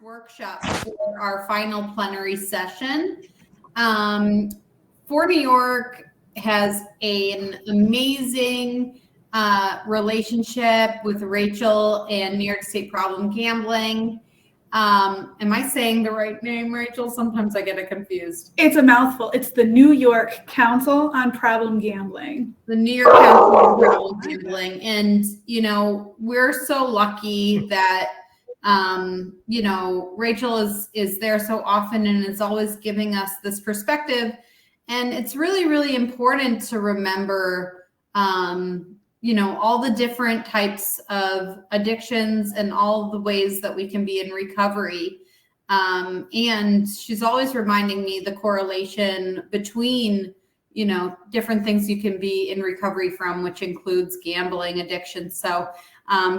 workshop for our final plenary session. For New York has an amazing relationship with Rachel and New York State Problem Gambling. Am I saying the right name, Rachel? Sometimes I get it confused. It's a mouthful. It's the New York Council on Problem Gambling. The New York Council on Problem Gambling. And, you know, we're so lucky that, you know, Rachel is there so often and is always giving us this perspective. And it's really, really important to remember, you know, all the different types of addictions and all the ways that we can be in recovery. And she's always reminding me the correlation between, you know, different things you can be in recovery from, which includes gambling addiction. So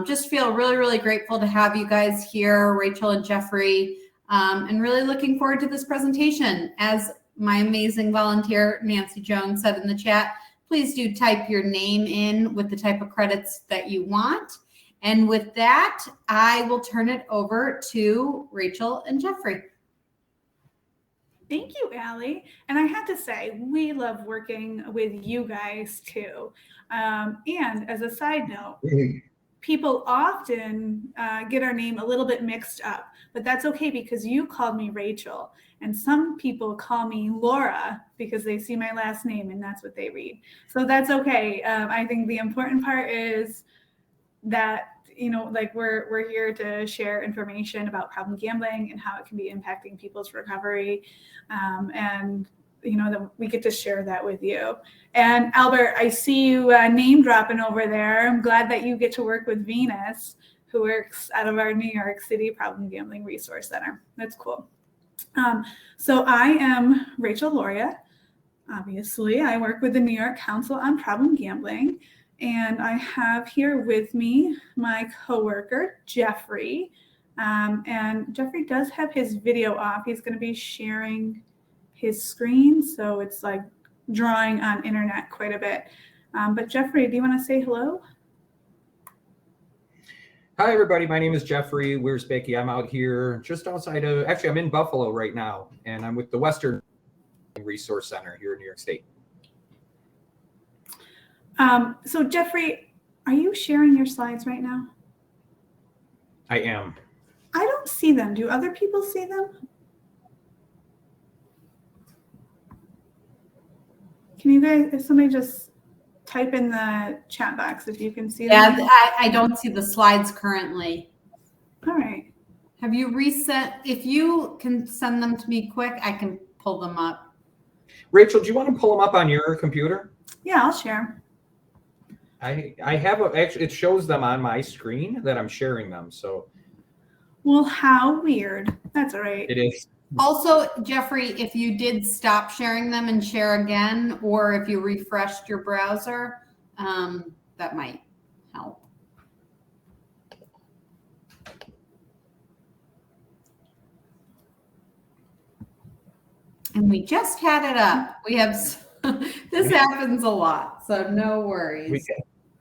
just feel really, really grateful to have you guys here, Rachel and Jeffrey, and really looking forward to this presentation. As my amazing volunteer, Nancy Jones, said in the chat, please do type your name in with the type of credits that you want. And with that, I will turn it over to Rachel and Jeffrey. Thank you, Allie. And I have to say, we love working with you guys too. And as a side note, people often get our name a little bit mixed up, but that's okay because you called me Rachel. And some people call me Laura because they see my last name and that's what they read. So that's okay. I think the important part is that, you know, like we're here to share information about problem gambling and how it can be impacting people's recovery. And, you know, that we get to share that with you. And Albert, I see you name dropping over there. I'm glad that you get to work with Venus, who works out of our New York City Problem Gambling Resource Center. That's cool. So I am Rachel Loria. Obviously, I work with the New York Council on Problem Gambling, and I have here with me my coworker, Jeffrey. And Jeffrey does have his video off. He's going to be sharing his screen, so it's like drawing on internet quite a bit. But Jeffrey, do you want to say hello? Hi, everybody. My name is Jeffrey Wiersbecki. I'm out here just outside of, actually, I'm in Buffalo right now, and I'm with the Western Resource Center here in New York State. So Jeffrey, are you sharing your slides right now? I am. I don't see them. Do other people see them? Can you guys, if somebody just type in the chat box if you can see them? Yeah, I don't see the slides currently. All right. Have you reset? If you can send them to me quick, I can pull them up. Rachel, do you want to pull them up on your computer? Yeah, I'll share. I have actually, it shows them on my screen that I'm sharing them. So. Well, how weird. That's all right. It is. Also, Jeffrey, if you did stop sharing them and share again, or if you refreshed your browser, that might help. And we just had it up. We have, this happens a lot, so no worries.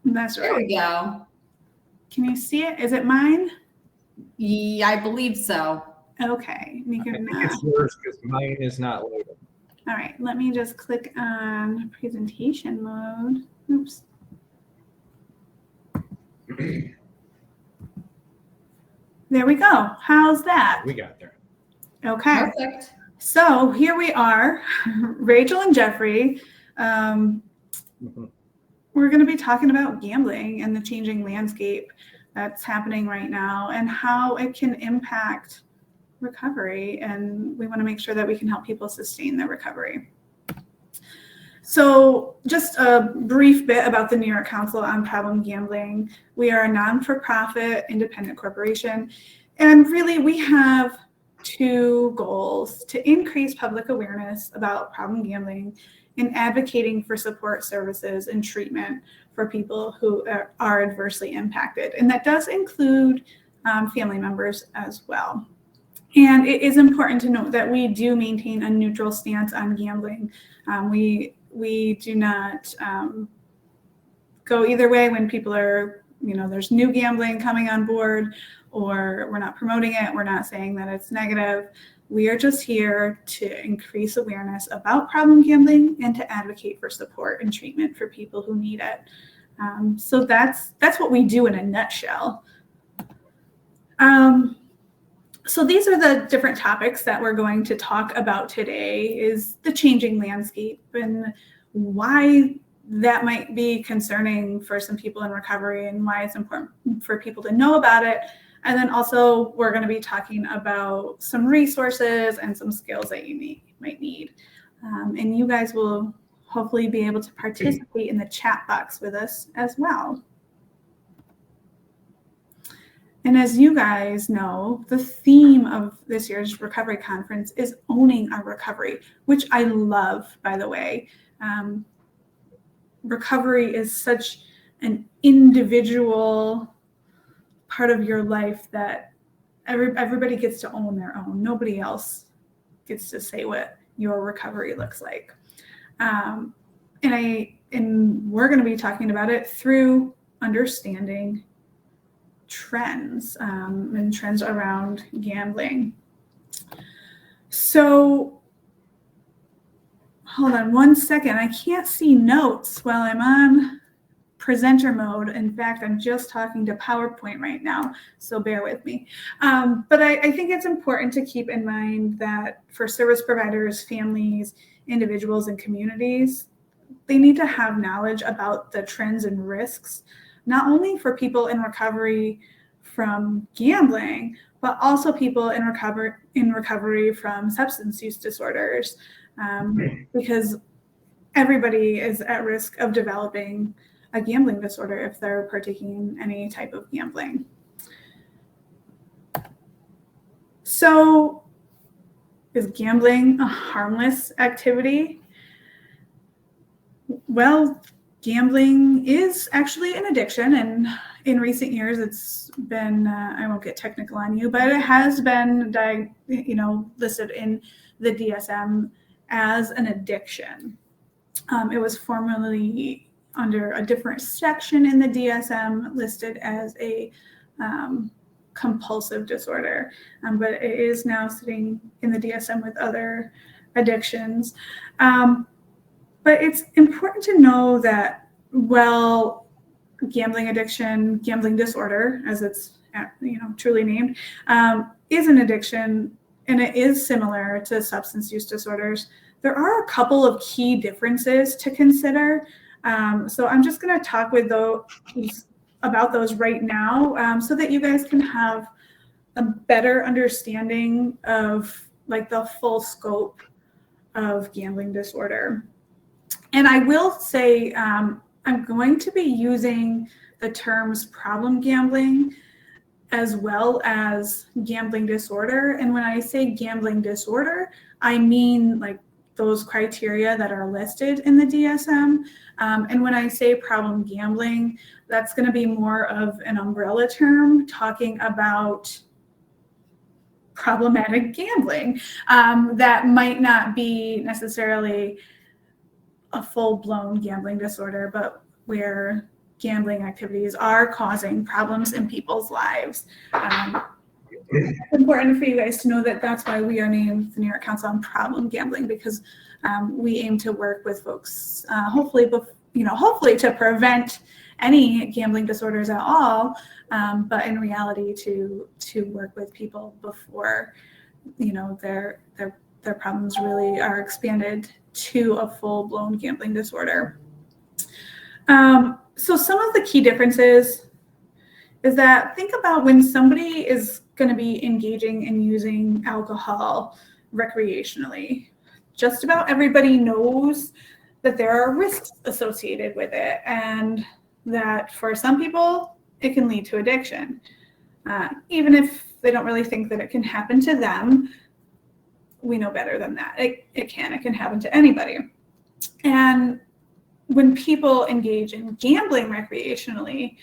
That's right. There we go. Can you see it? Is it mine? Yeah, I believe so. Okay. I think it's yours because mine is not loaded. All right. Let me just click on presentation mode. Oops. There we go. How's that? We got there. Okay. Perfect. So here we are, Rachel and Jeffrey. We're going to be talking about gambling and the changing landscape that's happening right now and how it can impact recovery. And we want to make sure that we can help people sustain their recovery. So just a brief bit about the New York Council on Problem Gambling. We are a non-for-profit independent corporation. And really we have two goals: to increase public awareness about problem gambling and advocating for support services and treatment for people who are adversely impacted. And that does include family members as well. And it is important to note that we do maintain a neutral stance on gambling. We do not go either way when people are, you know, there's new gambling coming on board, or we're not promoting it. We're not saying that it's negative. We are just here to increase awareness about problem gambling and to advocate for support and treatment for people who need it. So that's what we do in a nutshell. So these are the different topics that we're going to talk about today, is the changing landscape and why that might be concerning for some people in recovery and why it's important for people to know about it. And then also we're going to be talking about some resources and some skills that you might need. And you guys will hopefully be able to participate in the chat box with us as well. And as you guys know, the theme of this year's recovery conference is owning our recovery, which I love, by the way. Recovery is such an individual part of your life that everybody gets to own their own. Nobody else gets to say what your recovery looks like. And we're going to be talking about it through understanding trends and trends around gambling. So hold on one second. I can't see notes while I'm on presenter mode. In fact, I'm just talking to PowerPoint right now, so bear with me. But I think it's important to keep in mind that for service providers, families, individuals, and communities, they need to have knowledge about the trends and risks, not only for people in recovery from gambling, but also people in recovery from substance use disorders, because everybody is at risk of developing a gambling disorder if they're partaking in any type of gambling. So, is gambling a harmless activity? Well, gambling is actually an addiction, and in recent years it's been, I won't get technical on you, but it has been listed in the DSM as an addiction. It was formerly under a different section in the DSM listed as a compulsive disorder, but it is now sitting in the DSM with other addictions. But it's important to know that, well, gambling addiction, gambling disorder, as it's truly named, is an addiction, and it is similar to substance use disorders. There are a couple of key differences to consider. So I'm just going to talk about those right now, so that you guys can have a better understanding of like the full scope of gambling disorder. And I will say I'm going to be using the terms problem gambling as well as gambling disorder. And when I say gambling disorder, I mean like those criteria that are listed in the DSM. And when I say problem gambling, that's going to be more of an umbrella term talking about problematic gambling that might not be necessarily a full-blown gambling disorder, but where gambling activities are causing problems in people's lives. It's important for you guys to know that that's why we are named the New York Council on Problem Gambling, because we aim to work with folks, hopefully to prevent any gambling disorders at all, but in reality to work with people before their problems really are expanded to a full-blown gambling disorder. So some of the key differences is that think about when somebody is going to be engaging in using alcohol recreationally. Just about everybody knows that there are risks associated with it, and that for some people it can lead to addiction. Even if they don't really think that it can happen to them, we know better than that. It can happen to anybody. And when people engage in gambling recreationally,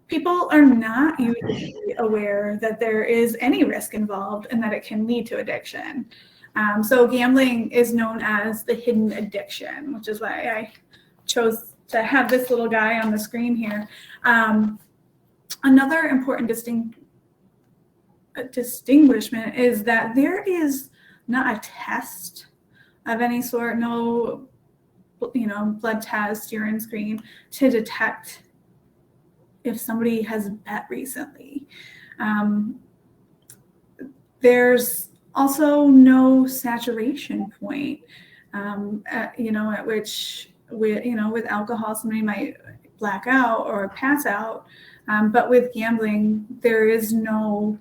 people are not usually aware that there is any risk involved and that it can lead to addiction. So gambling is known as the hidden addiction, which is why I chose to have this little guy on the screen here. Another important distinguishment is that there is not a test of any sort, no, blood test, urine screen to detect if somebody has bet recently. There's also no saturation point, at which with alcohol, somebody might black out or pass out. But with gambling, there is no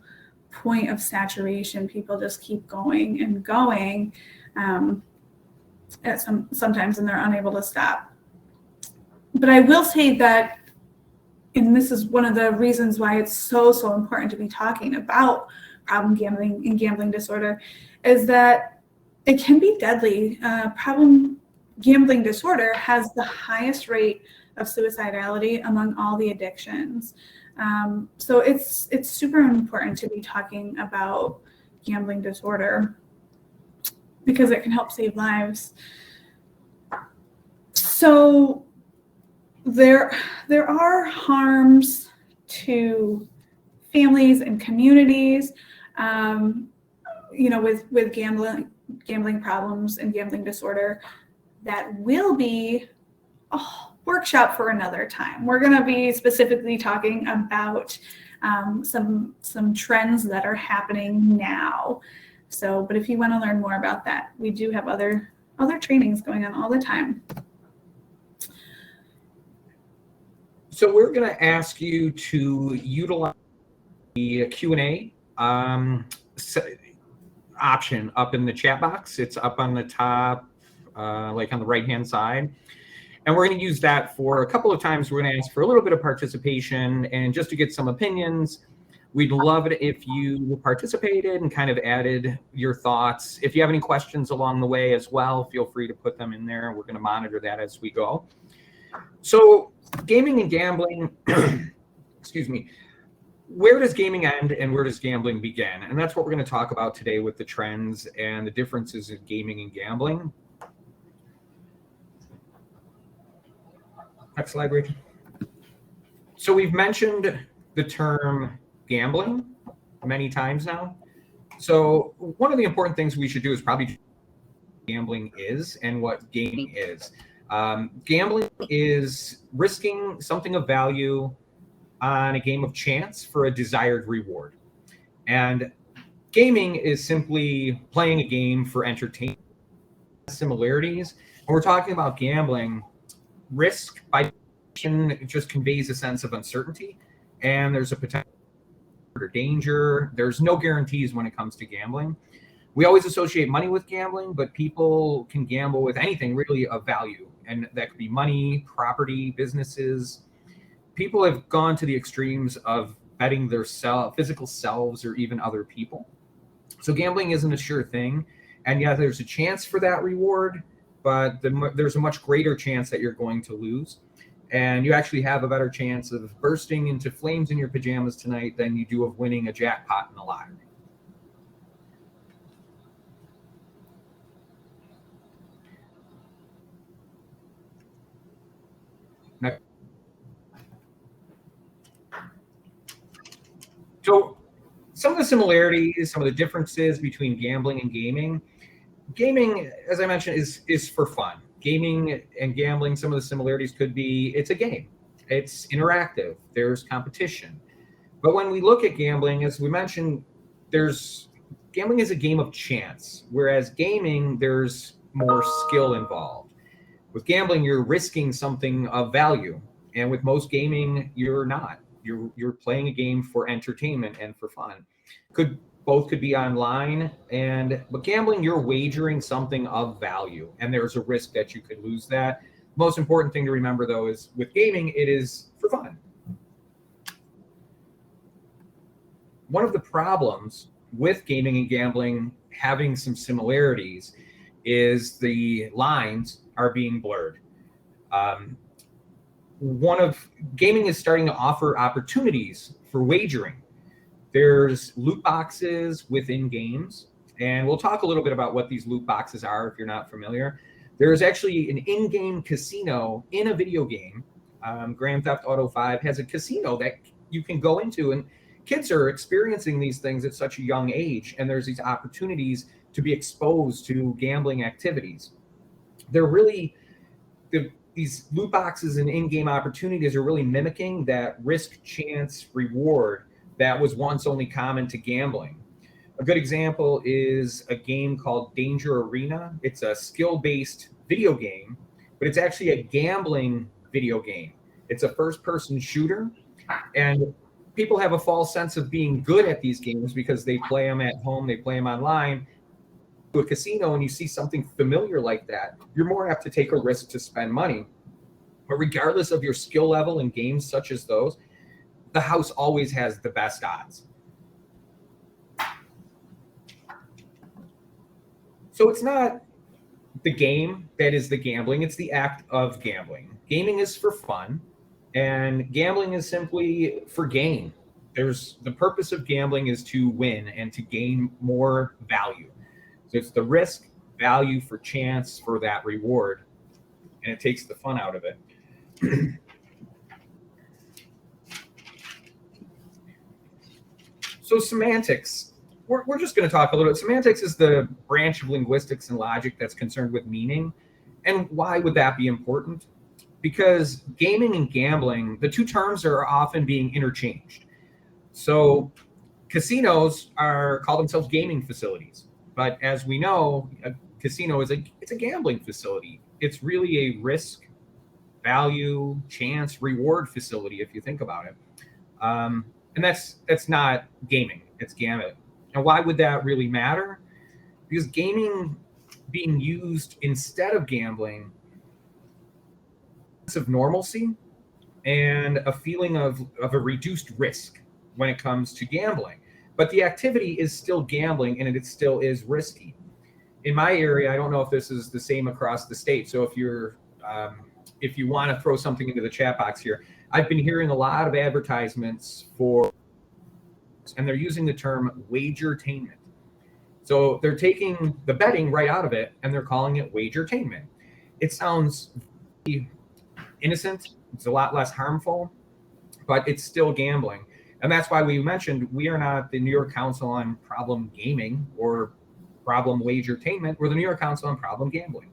point of saturation. People just keep going and going sometimes, and they're unable to stop. But I will say that, and this is one of the reasons why it's so important to be talking about problem gambling and gambling disorder, is that it can be deadly. Problem gambling disorder has the highest rate of suicidality among all the addictions. So it's super important to be talking about gambling disorder because it can help save lives. So there are harms to families and communities, with gambling problems and gambling disorder that will be a workshop for another time. We're going to be specifically talking about some trends that are happening now. So, but if you want to learn more about that, we do have other trainings going on all the time. So we're going to ask you to utilize the Q&A option up in the chat box. It's up on the top, like on the right-hand side. And we're going to use that for a couple of times. We're going to ask for a little bit of participation and just to get some opinions. We'd love it if you participated and kind of added your thoughts. If you have any questions along the way as well, feel free to put them in there. We're going to monitor that as we go. So gaming and gambling, excuse me, where does gaming end and where does gambling begin? And that's what we're going to talk about today with the trends and the differences in gaming and gambling. Next slide, Rachel. So we've mentioned the term gambling many times now. So one of the important things we should do is probably gambling is and what gaming is. Gambling is risking something of value on a game of chance for a desired reward. And gaming is simply playing a game for entertainment. Similarities. When we're talking about gambling, risk by definition just conveys a sense of uncertainty, and there's a potential for danger. There's no guarantees when it comes to gambling. We always associate money with gambling, but people can gamble with anything really of value, and that could be money, property, businesses. People have gone to the extremes of betting their physical selves or even other people. So gambling isn't a sure thing, and yeah, there's a chance for that reward, but there's a much greater chance that you're going to lose. And you actually have a better chance of bursting into flames in your pajamas tonight than you do of winning a jackpot in the lottery. Next. So some of the similarities, some of the differences between gambling and gaming. Gaming, as I mentioned, is for fun. Gaming and gambling, some of the similarities could be it's a game. It's interactive. There's competition. But when we look at gambling, as we mentioned, gambling is a game of chance, whereas gaming, there's more skill involved. With gambling, you're risking something of value. And with most gaming, you're not. You're playing a game for entertainment and for fun. Both could be online, but gambling, you're wagering something of value, and there's a risk that you could lose that. Most important thing to remember, though, is with gaming, it is for fun. One of the problems with gaming and gambling having some similarities is the lines are being blurred. Gaming is starting to offer opportunities for wagering. There's loot boxes within games, and we'll talk a little bit about what these loot boxes are if you're not familiar. There's actually an in-game casino in a video game. Grand Theft Auto 5 has a casino that you can go into and kids are experiencing these things at such a young age, and there's these opportunities to be exposed to gambling activities. They're really, these loot boxes and in-game opportunities are really mimicking that risk, chance, reward that was once only common to gambling. A good example is a game called Danger Arena. It's a skill-based video game, but it's actually a gambling video game. It's a first-person shooter, and people have a false sense of being good at these games because they play them at home, they play them online. To a casino and you see something familiar like that, you're more apt to take a risk to spend money. But regardless of your skill level in games such as those, the house always has the best odds. So it's not the game that is the gambling, it's the act of gambling. Gaming is for fun, and gambling is simply for gain. The purpose of gambling is to win and to gain more value. So it's the risk, value for chance for that reward, and it takes the fun out of it. So semantics, we're just going to talk a little bit. Semantics is the branch of linguistics and logic that's concerned with meaning. And why would that be important? Because gaming and gambling, the two terms are often being interchanged. So casinos call themselves gaming facilities. But as we know, a casino is it's a gambling facility. It's really a risk, value, chance, reward facility, if you think about it. And that's not gaming, it's gambling. And why would that really matter? Because gaming being used instead of gambling, of normalcy and a feeling of a reduced risk when it comes to gambling. But the activity is still gambling, and it still is risky. In my area, I don't know if this is the same across the state. So if you want to throw something into the chat box here, I've been hearing a lot of advertisements for, and they're using the term wagertainment. So they're taking the betting right out of it, and they're calling it wagertainment. It sounds very innocent. It's a lot less harmful, but it's still gambling. And that's why we mentioned we are not the New York Council on Problem Gaming or Problem Wagertainment. We're the New York Council on Problem Gambling.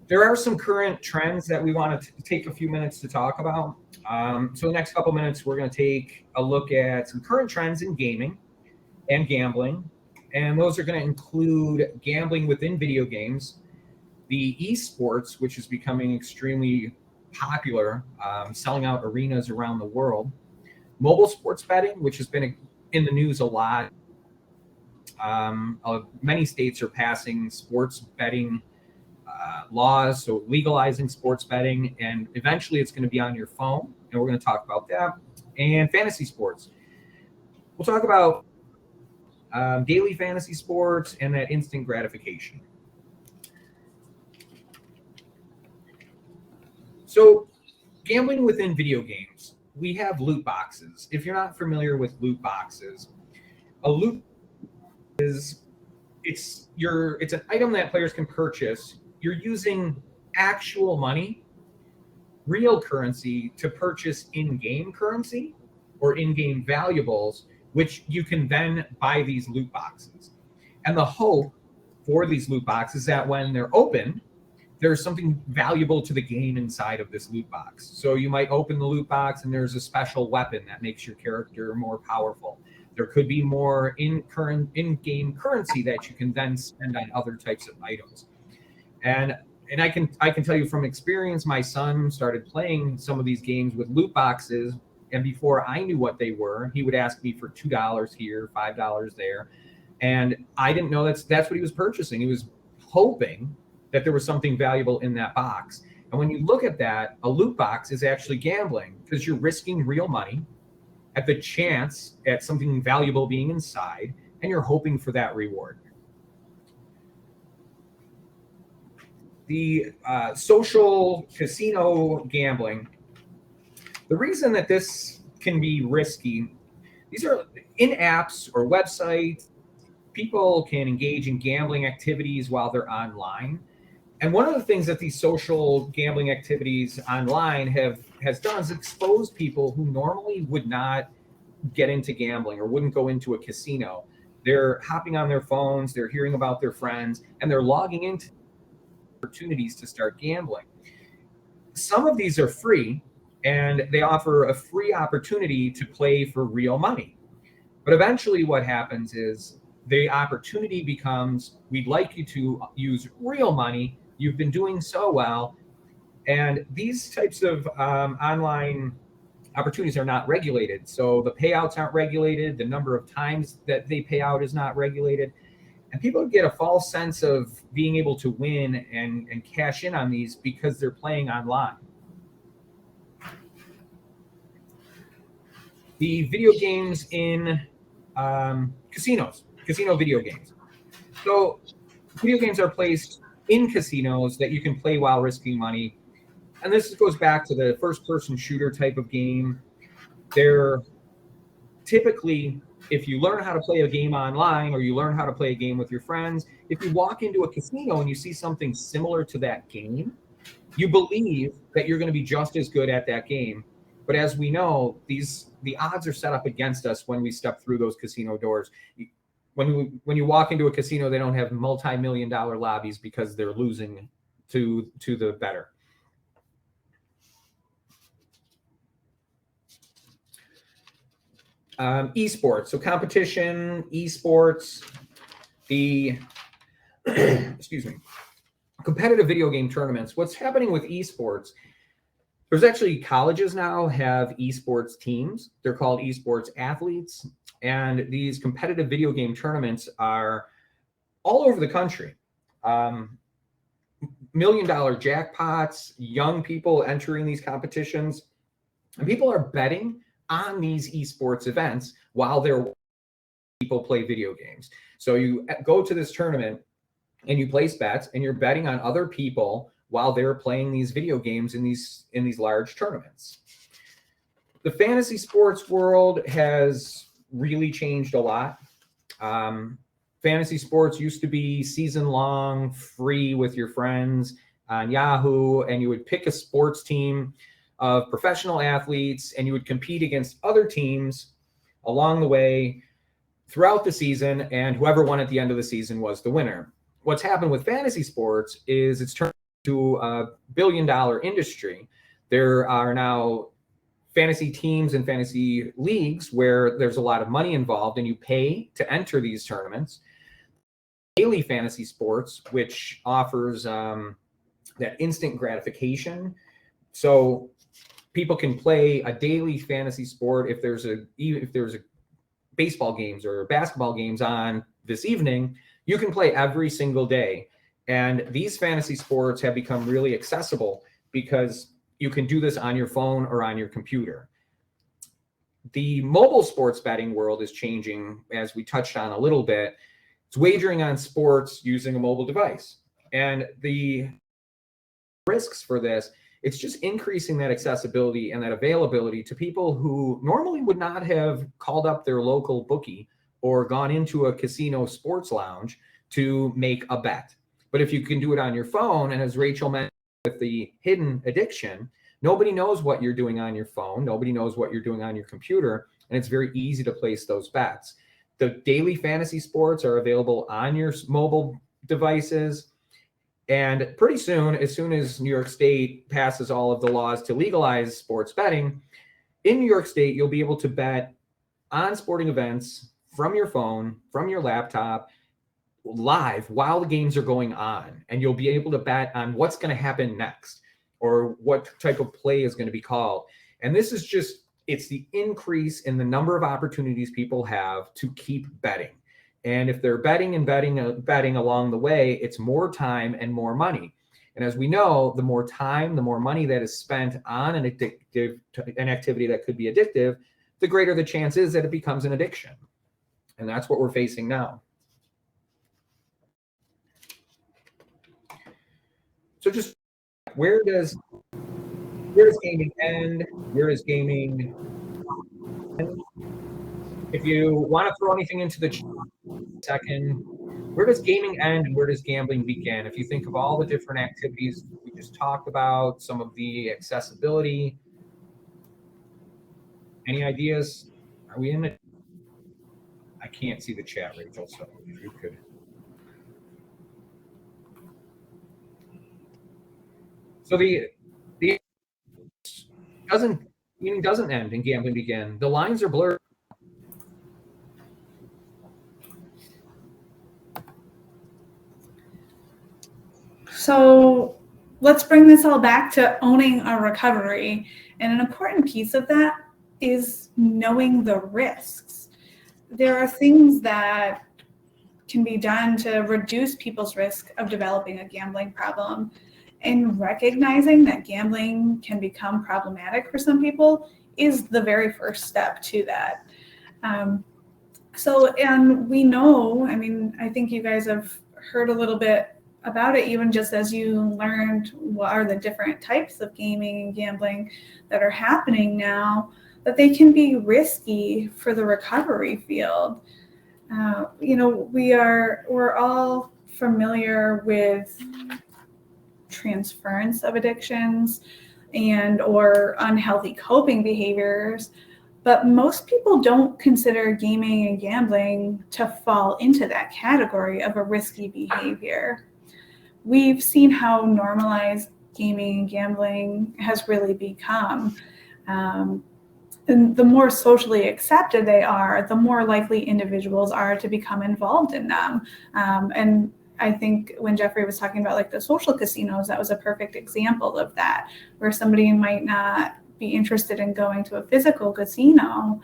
There are some current trends that we want to take a few minutes to talk about. So the next couple minutes, we're going to take a look at some current trends in gaming and gambling. And those are going to include gambling within video games, the esports, which is becoming extremely popular, selling out arenas around the world, mobile sports betting, which has been in the news a lot. Many states are passing sports betting laws, so legalizing sports betting, and eventually it's going to be on your phone, and we're going to talk about that. And fantasy sports. We'll talk about daily fantasy sports and that instant gratification. So gambling within video games, we have loot boxes. If you're not familiar with loot boxes, a loot is it's an item that players can purchase. You're using actual money, real currency, to purchase in-game currency or in-game valuables, which you can then buy these loot boxes. And the hope for these loot boxes is that when they're opened, there's something valuable to the game inside of this loot box. So you might open the loot box and there's a special weapon that makes your character more powerful. There could be more in-game currency that you can then spend on other types of items. And I can tell you from experience, my son started playing some of these games with loot boxes, and before I knew what they were, he would ask me for $2 here, $5 there. And I didn't know that's what he was purchasing. He was hoping that there was something valuable in that box. And when you look at that, a loot box is actually gambling because you're risking real money at the chance at something valuable being inside, and you're hoping for that reward. The social casino gambling, the reason that this can be risky, these are in apps or websites. People can engage in gambling activities while they're online. And one of the things that these social gambling activities online has done is exposed people who normally would not get into gambling or wouldn't go into a casino. They're hopping on their phones, they're hearing about their friends, and they're logging into opportunities to start gambling. Some of these are free, and they offer a free opportunity to play for real money. But eventually what happens is the opportunity becomes, we'd like you to use real money. You've been doing so well. And these types of online opportunities are not regulated. So the payouts aren't regulated. The number of times that they pay out is not regulated. And people get a false sense of being able to win and cash in on these because they're playing online. The video games in casinos, casino video games. So video games are placed in casinos that you can play while risking money. And this goes back to the first-person shooter type of game. They're typically, if you learn how to play a game online or you learn how to play a game with your friends, if you walk into a casino and you see something similar to that game, you believe that you're going to be just as good at that game. But as we know, the odds are set up against us when we step through those casino doors. When you walk into a casino, they don't have multi-million-dollar lobbies because they're losing to the bettor. Esports, so competition, esports, the excuse me, competitive video game tournaments. What's happening with esports? There's actually colleges now have esports teams. They're called esports athletes, and these competitive video game tournaments are all over the country. $1-million jackpots, young people entering these competitions, and people are betting on these esports events while people play video games. So you go to this tournament and you place bets and you're betting on other people while they're playing these video games in these large tournaments. The fantasy sports world has really changed a lot. Fantasy sports used to be season long, free with your friends on Yahoo, and you would pick a sports team of professional athletes, and you would compete against other teams along the way throughout the season, and whoever won at the end of the season was the winner. What's happened with fantasy sports is it's turned into a billion-dollar industry. There are now fantasy teams and fantasy leagues where there's a lot of money involved, and you pay to enter these tournaments. Daily fantasy sports, which offers that instant gratification. So people can play a daily fantasy sport. If there's a baseball games or basketball games on this evening, you can play every single day. And these fantasy sports have become really accessible because you can do this on your phone or on your computer. The mobile sports betting world is changing, as we touched on a little bit. It's wagering on sports using a mobile device. And the risks for this, it's just increasing that accessibility and that availability to people who normally would not have called up their local bookie or gone into a casino sports lounge to make a bet. But if you can do it on your phone, and as Rachel mentioned with the hidden addiction, nobody knows what you're doing on your phone. Nobody knows what you're doing on your computer, and it's very easy to place those bets. The daily fantasy sports are available on your mobile devices. And pretty soon as New York State passes all of the laws to legalize sports betting, in New York State, you'll be able to bet on sporting events from your phone, from your laptop, live while the games are going on. And you'll be able to bet on what's going to happen next or what type of play is going to be called. And this is just, it's the increase in the number of opportunities people have to keep betting. And if they're betting along the way, it's more time and more money. And as we know, the more time, the more money that is spent on an activity that could be addictive, the greater the chance is that it becomes an addiction. And that's what we're facing now. So just where does gaming end? Where is gaming end? If you want to throw anything into the second, where does gaming end and where does gambling begin? If you think of all the different activities we just talked about, some of the accessibility, any ideas? Are we in it? I can't see the chat, Rachel, so if you could. So the doesn't end and gambling begin. The lines are blurred. So let's bring this all back to owning our recovery. And an important piece of that is knowing the risks. There are things that can be done to reduce people's risk of developing a gambling problem. And recognizing that gambling can become problematic for some people is the very first step to that. And we know, I mean, I think you guys have heard a little bit about it, even just as you learned what are the different types of gaming and gambling that are happening now, that they can be risky for the recovery field. We're all familiar with transference of addictions and or unhealthy coping behaviors, but most people don't consider gaming and gambling to fall into that category of a risky behavior. We've seen how normalized gaming and gambling has really become. And the more socially accepted they are, the more likely individuals are to become involved in them. And I think when Jeffrey was talking about like the social casinos, that was a perfect example of that, where somebody might not be interested in going to a physical casino.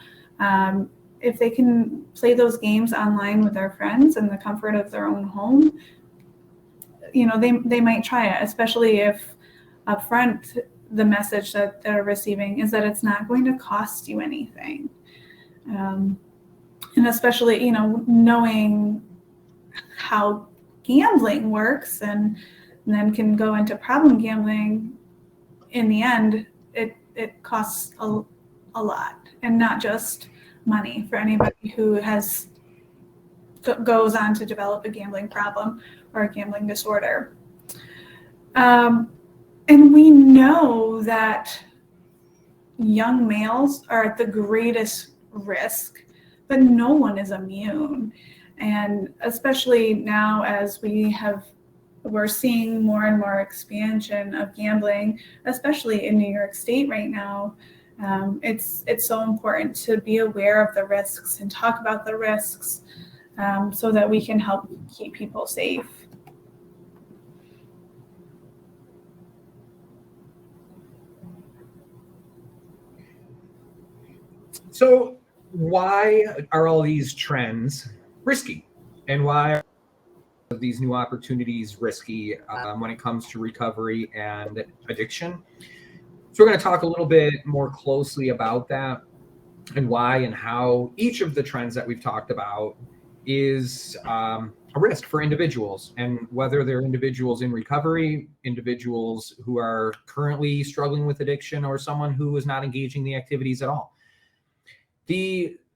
If they can play those games online with their friends in the comfort of their own home, they might try it, especially if upfront the message that they're receiving is that it's not going to cost you anything. And especially, knowing how gambling works and then can go into problem gambling, in the end, it costs a lot, and not just money for anybody who goes on to develop a gambling problem or a gambling disorder. And we know that young males are at the greatest risk, but no one is immune. And especially now as we're seeing more and more expansion of gambling, especially in New York State right now, it's so important to be aware of the risks and talk about the risks so that we can help keep people safe. So why are all these trends risky? And why are these new opportunities risky when it comes to recovery and addiction? So we're going to talk a little bit more closely about that and why and how each of the trends that we've talked about is a risk for individuals, and whether they're individuals in recovery, individuals who are currently struggling with addiction, or someone who is not engaging the activities at all.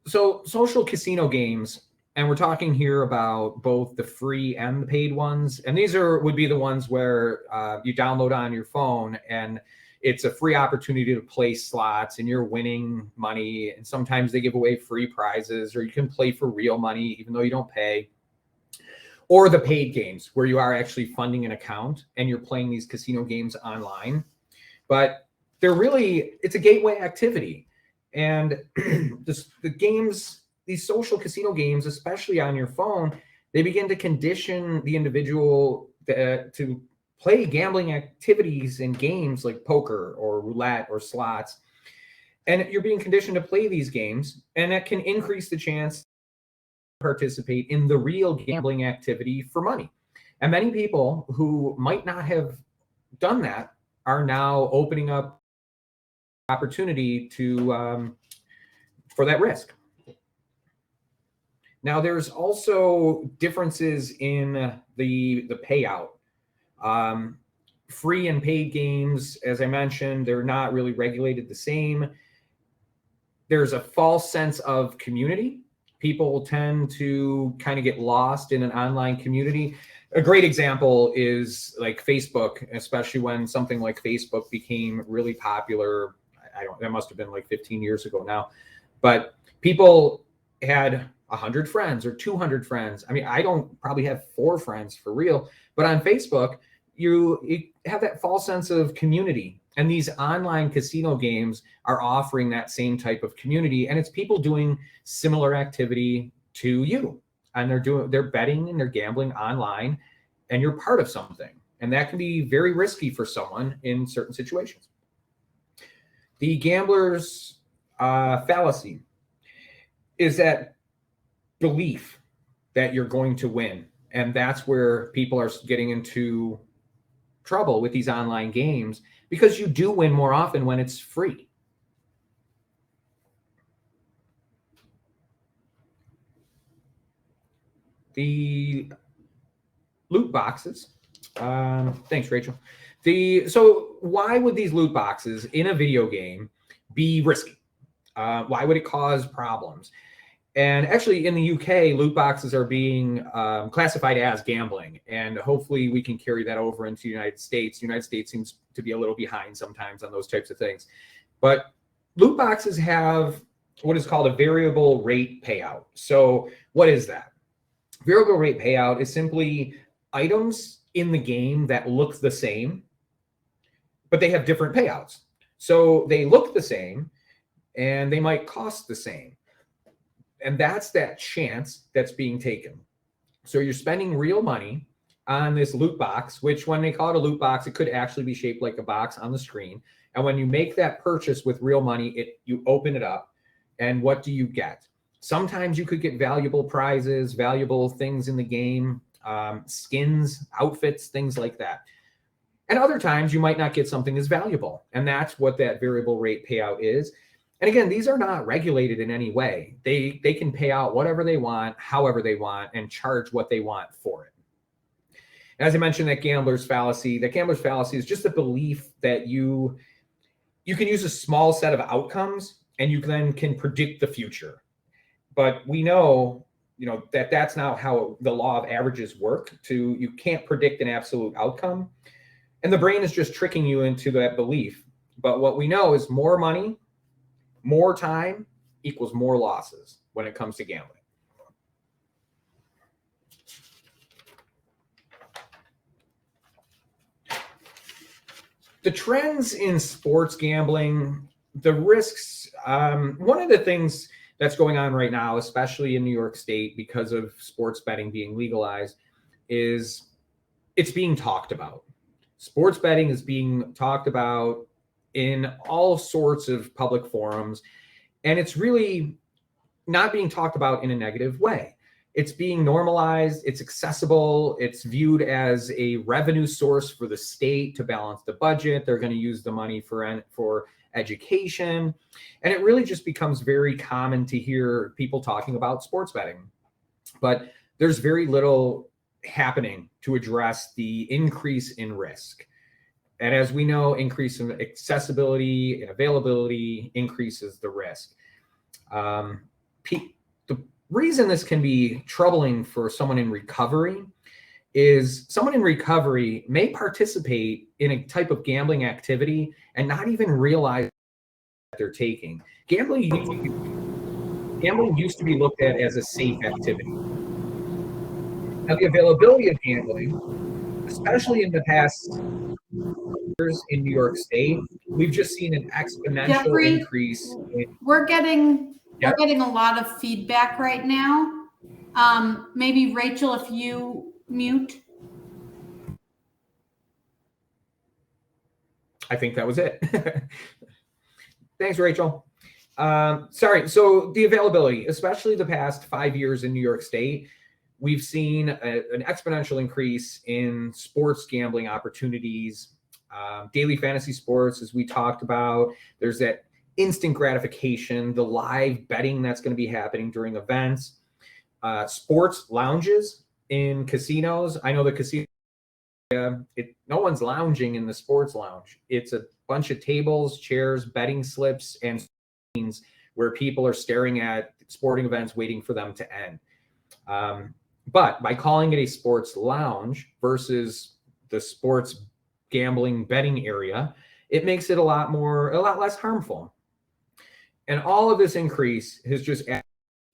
So social casino games, and we're talking here about both the free and the paid ones. And these would be the ones where you download on your phone and it's a free opportunity to play slots and you're winning money. And sometimes they give away free prizes, or you can play for real money, even though you don't pay. Or the paid games where you are actually funding an account and you're playing these casino games online. But it's a gateway activity. And these social casino games, especially on your phone, they begin to condition the individual to play gambling activities in games like poker or roulette or slots. And you're being conditioned to play these games, and that can increase the chance to participate in the real gambling activity for money. And many people who might not have done that are now opening up opportunity for that risk. Now, there's also differences in the payout. Free and paid games, as I mentioned, they're not really regulated the same. There's a false sense of community. people tend to kind of get lost in an online community. A great example is like Facebook, especially when something like Facebook became really popular. That must have been like 15 years ago now, but people had 100 friends or 200 friends. I mean, I don't probably have 4 friends for real, but on Facebook, you have that false sense of community. And these online casino games are offering that same type of community. And it's people doing similar activity to you. And they're betting and they're gambling online, and you're part of something. And that can be very risky for someone in certain situations. The gambler's fallacy is that belief that you're going to win. And that's where people are getting into trouble with these online games, because you do win more often when it's free. The loot boxes. Thanks, Rachel. So why would these loot boxes in a video game be risky? Why would it cause problems? And actually, in the UK, loot boxes are being classified as gambling, and hopefully we can carry that over into the United States. The United States seems to be a little behind sometimes on those types of things. But loot boxes have what is called a variable rate payout. So what is that? Variable rate payout is simply items in the game that look the same, but they have different payouts. So they look the same, and they might cost the same. And that's that chance that's being taken. So you're spending real money on this loot box, which when they call it a loot box, it could actually be shaped like a box on the screen. And when you make that purchase with real money, you open it up, and what do you get? Sometimes you could get valuable prizes, valuable things in the game, skins, outfits, things like that. And other times you might not get something as valuable. And that's what that variable rate payout is. And again, these are not regulated in any way. They can pay out whatever they want, however they want, and charge what they want for it. As I mentioned, that gambler's fallacy is just a belief that you can use a small set of outcomes and you then can predict the future. But we know, that that's not how the law of averages work. You can't predict an absolute outcome. And the brain is just tricking you into that belief. But what we know is more money, more time equals more losses when it comes to gambling. The trends in sports gambling, the risks, one of the things that's going on right now, especially in New York State, because of sports betting being legalized, is it's being talked about. Sports betting is being talked about in all sorts of public forums, and it's really not being talked about in a negative way. It's being normalized, it's accessible, it's viewed as a revenue source for the state to balance the budget. They're going to use the money for education. And it really just becomes very common to hear people talking about sports betting. But there's very little happening to address the increase in risk. And as we know, increase in accessibility and availability increases the risk. The reason this can be troubling for someone in recovery is someone in recovery may participate in a type of gambling activity and not even realize that they're taking. Gambling used to be looked at as a safe activity. Now, the availability of gambling, especially in the past years in New York State, we've just seen an exponential increase. We're getting a lot of feedback right now. Maybe Rachel, if you mute. I think that was it. Thanks, Rachel. Sorry. So the availability, especially the past 5 years in New York State, we've seen an exponential increase in sports gambling opportunities, daily fantasy sports, as we talked about. There's that instant gratification, the live betting that's going to be happening during events, sports lounges in casinos. I know the casino, no one's lounging in the sports lounge. It's a bunch of tables, chairs, betting slips, and screens where people are staring at sporting events waiting for them to end. But by calling it a sports lounge versus the sports gambling betting area, it makes it a lot less harmful. And all of this increase has just added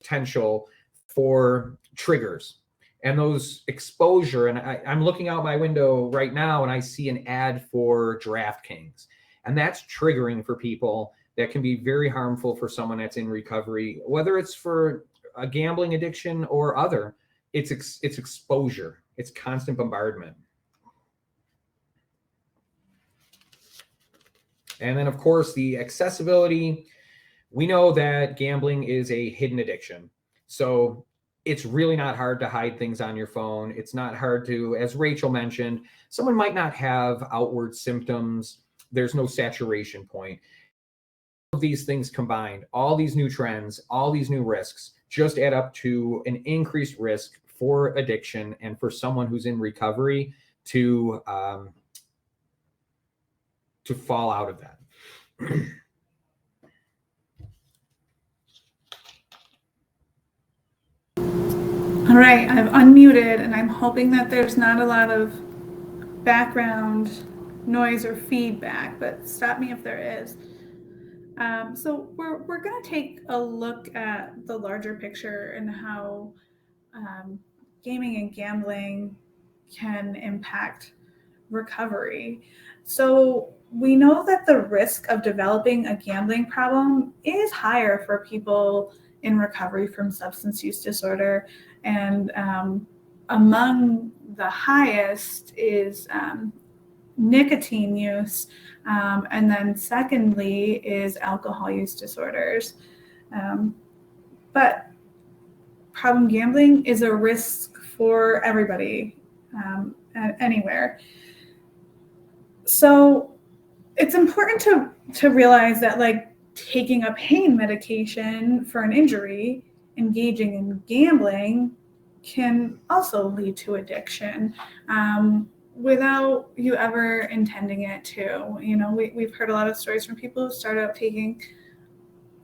potential for triggers and those exposure. And I'm looking out my window right now and I see an ad for DraftKings, and that's triggering for people. That can be very harmful for someone that's in recovery, whether it's for a gambling addiction or other. It's exposure. It's constant bombardment. And then, of course, the accessibility. We know that gambling is a hidden addiction. So it's really not hard to hide things on your phone. It's not hard to, as Rachel mentioned, someone might not have outward symptoms. There's no saturation point. All of these things combined, all these new trends, all these new risks just add up to an increased risk for addiction and for someone who's in recovery to fall out of that. All right, I've unmuted and I'm hoping that there's not a lot of background noise or feedback, but stop me if there is. So we're going to take a look at the larger picture and how gaming and gambling can impact recovery. So we know that the risk of developing a gambling problem is higher for people in recovery from substance use disorder. And among the highest is nicotine use. And then secondly is alcohol use disorders. But problem gambling is a risk for everybody, anywhere. So it's important to realize that, like, taking a pain medication for an injury, engaging in gambling can also lead to addiction without you ever intending it to. You know, we've heard a lot of stories from people who start out taking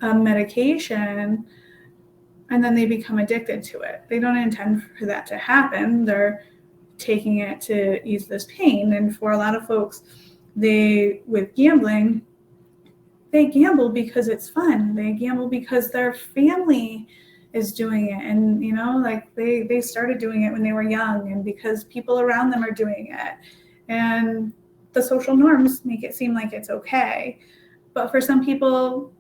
a medication and then they become addicted to it. They don't intend for that to happen. They're taking it to ease this pain. And for a lot of folks, with gambling, they gamble because it's fun. They gamble because their family is doing it. And, you know, like they started doing it when they were young and because people around them are doing it. And the social norms make it seem like it's okay. But for some people,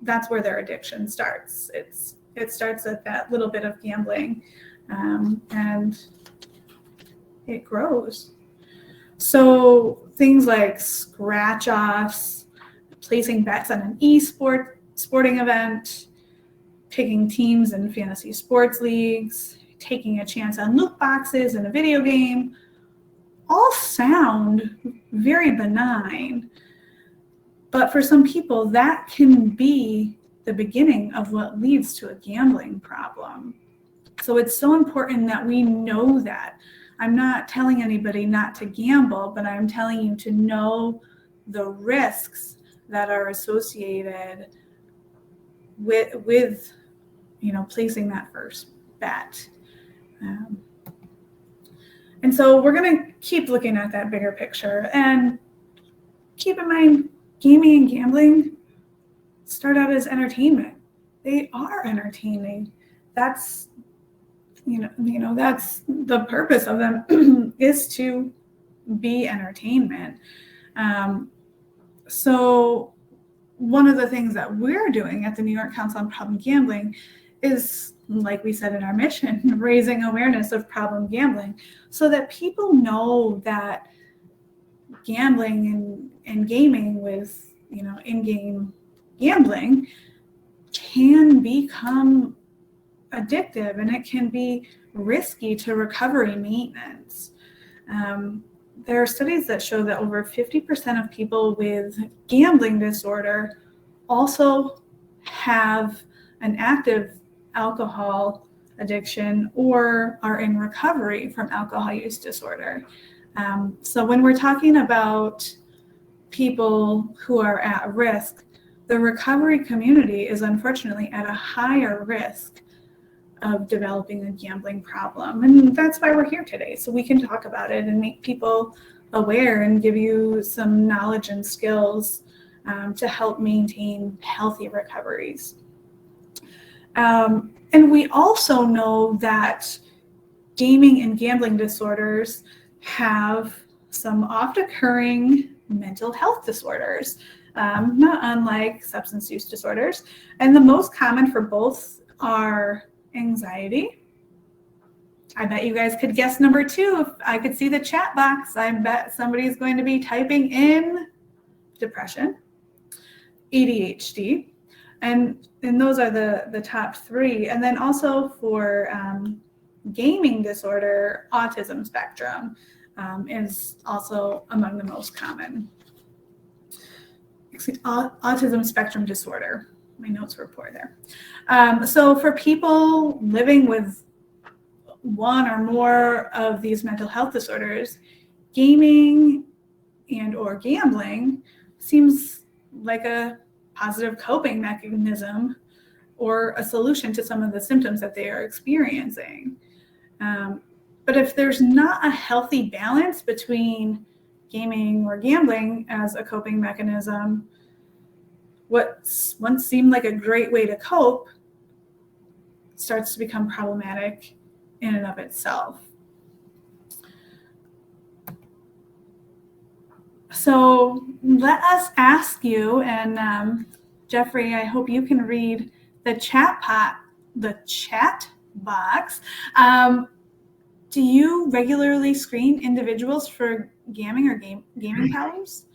that's where their addiction starts. It starts at that little bit of gambling, and it grows. So things like scratch offs, placing bets on an sporting event, picking teams in fantasy sports leagues, taking a chance on loot boxes in a video game, all sound very benign. But for some people, that can be the beginning of what leads to a gambling problem. So it's so important that we know that. I'm not telling anybody not to gamble, but I'm telling you to know the risks that are associated with you know, placing that first bet. And so we're going to keep looking at that bigger picture, and keep in mind, gaming and gambling start out as entertainment. They are entertaining. That's that's the purpose of them is to be entertainment. So one of the things that we're doing at the New York Council on Problem Gambling is, like we said in our mission, raising awareness of problem gambling so that people know that gambling and gaming with, you know, in-game gambling can become addictive and it can be risky to recovery maintenance. There are studies that show that over 50% of people with gambling disorder also have an active alcohol addiction or are in recovery from alcohol use disorder. So when we're talking about people who are at risk, the recovery community is unfortunately at a higher risk of developing a gambling problem. And that's why we're here today, so we can talk about it and make people aware and give you some knowledge and skills to help maintain healthy recoveries. And we also know that gaming and gambling disorders have some oft occurring mental health disorders, not unlike substance use disorders. And the most common for both are anxiety. I bet you guys could guess number 2. If I could see the chat box, I bet somebody's going to be typing in depression, ADHD, and those are the top 3. And then also for gaming disorder, autism spectrum is also among the most common. Autism spectrum disorder. My notes were poor there. So for people living with one or more of these mental health disorders, gaming and or gambling seems like a positive coping mechanism or a solution to some of the symptoms that they are experiencing. But if there's not a healthy balance between gaming or gambling as a coping mechanism, what once seemed like a great way to cope starts to become problematic in and of itself. So let us ask you, and Jeffrey, I hope you can read the chat box. Do you regularly screen individuals for gaming or gaming problems?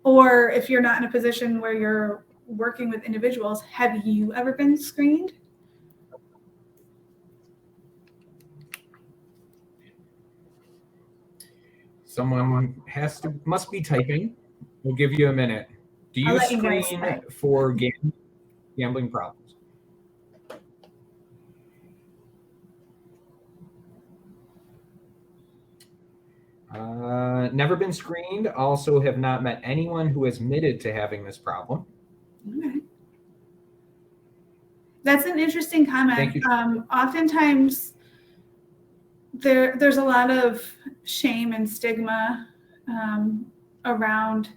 Or if you're not in a position where you're working with individuals, have you ever been screened? Someone must be typing. We'll give you a minute. Do you screen for gambling problems? Never been screened. Also have not met anyone who has admitted to having this problem. Okay. That's an interesting comment. Thank you. Oftentimes there's a lot of shame and stigma around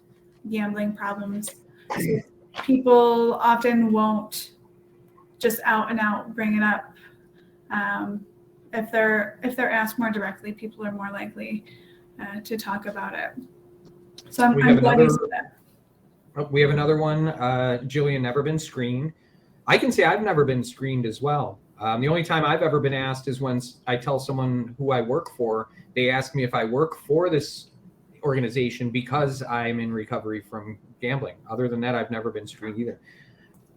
gambling problems. So people often won't just out and out bring it up. If they're asked more directly, people are more likely to talk about it. So I'm glad you said that. We have another one. Jillian, never been screened. I can say I've never been screened as well. The only time I've ever been asked is when I tell someone who I work for. They ask me if I work for this organization because I'm in recovery from gambling. Other than that, I've never been screened either.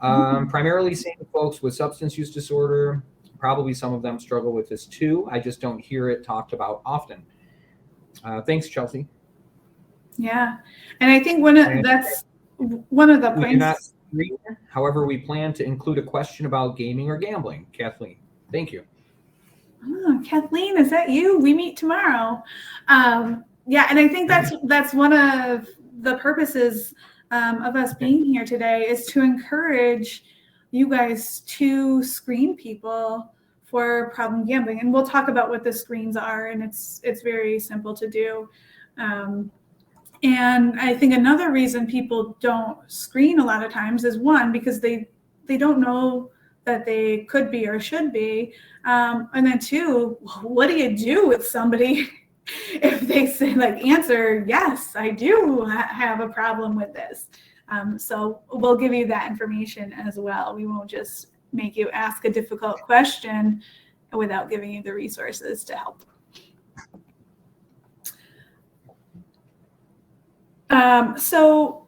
Primarily seeing folks with substance use disorder. Probably some of them struggle with this too. I just don't hear it talked about often. Thanks, Chelsea. Yeah, and I think that's one of the points. However, we plan to include a question about gaming or gambling. Kathleen, thank you. Oh, Kathleen, is that you? We meet tomorrow. Yeah, and I think that's one of the purposes of us being here today is to encourage you guys to screen people for problem gambling. And we'll talk about what the screens are, and it's very simple to do. And I think another reason people don't screen a lot of times is one, because they don't know that they could be or should be. And then two, what do you do with somebody if they say answer, yes, I do have a problem with this. So we'll give you that information as well. We won't just make you ask a difficult question without giving you the resources to help. So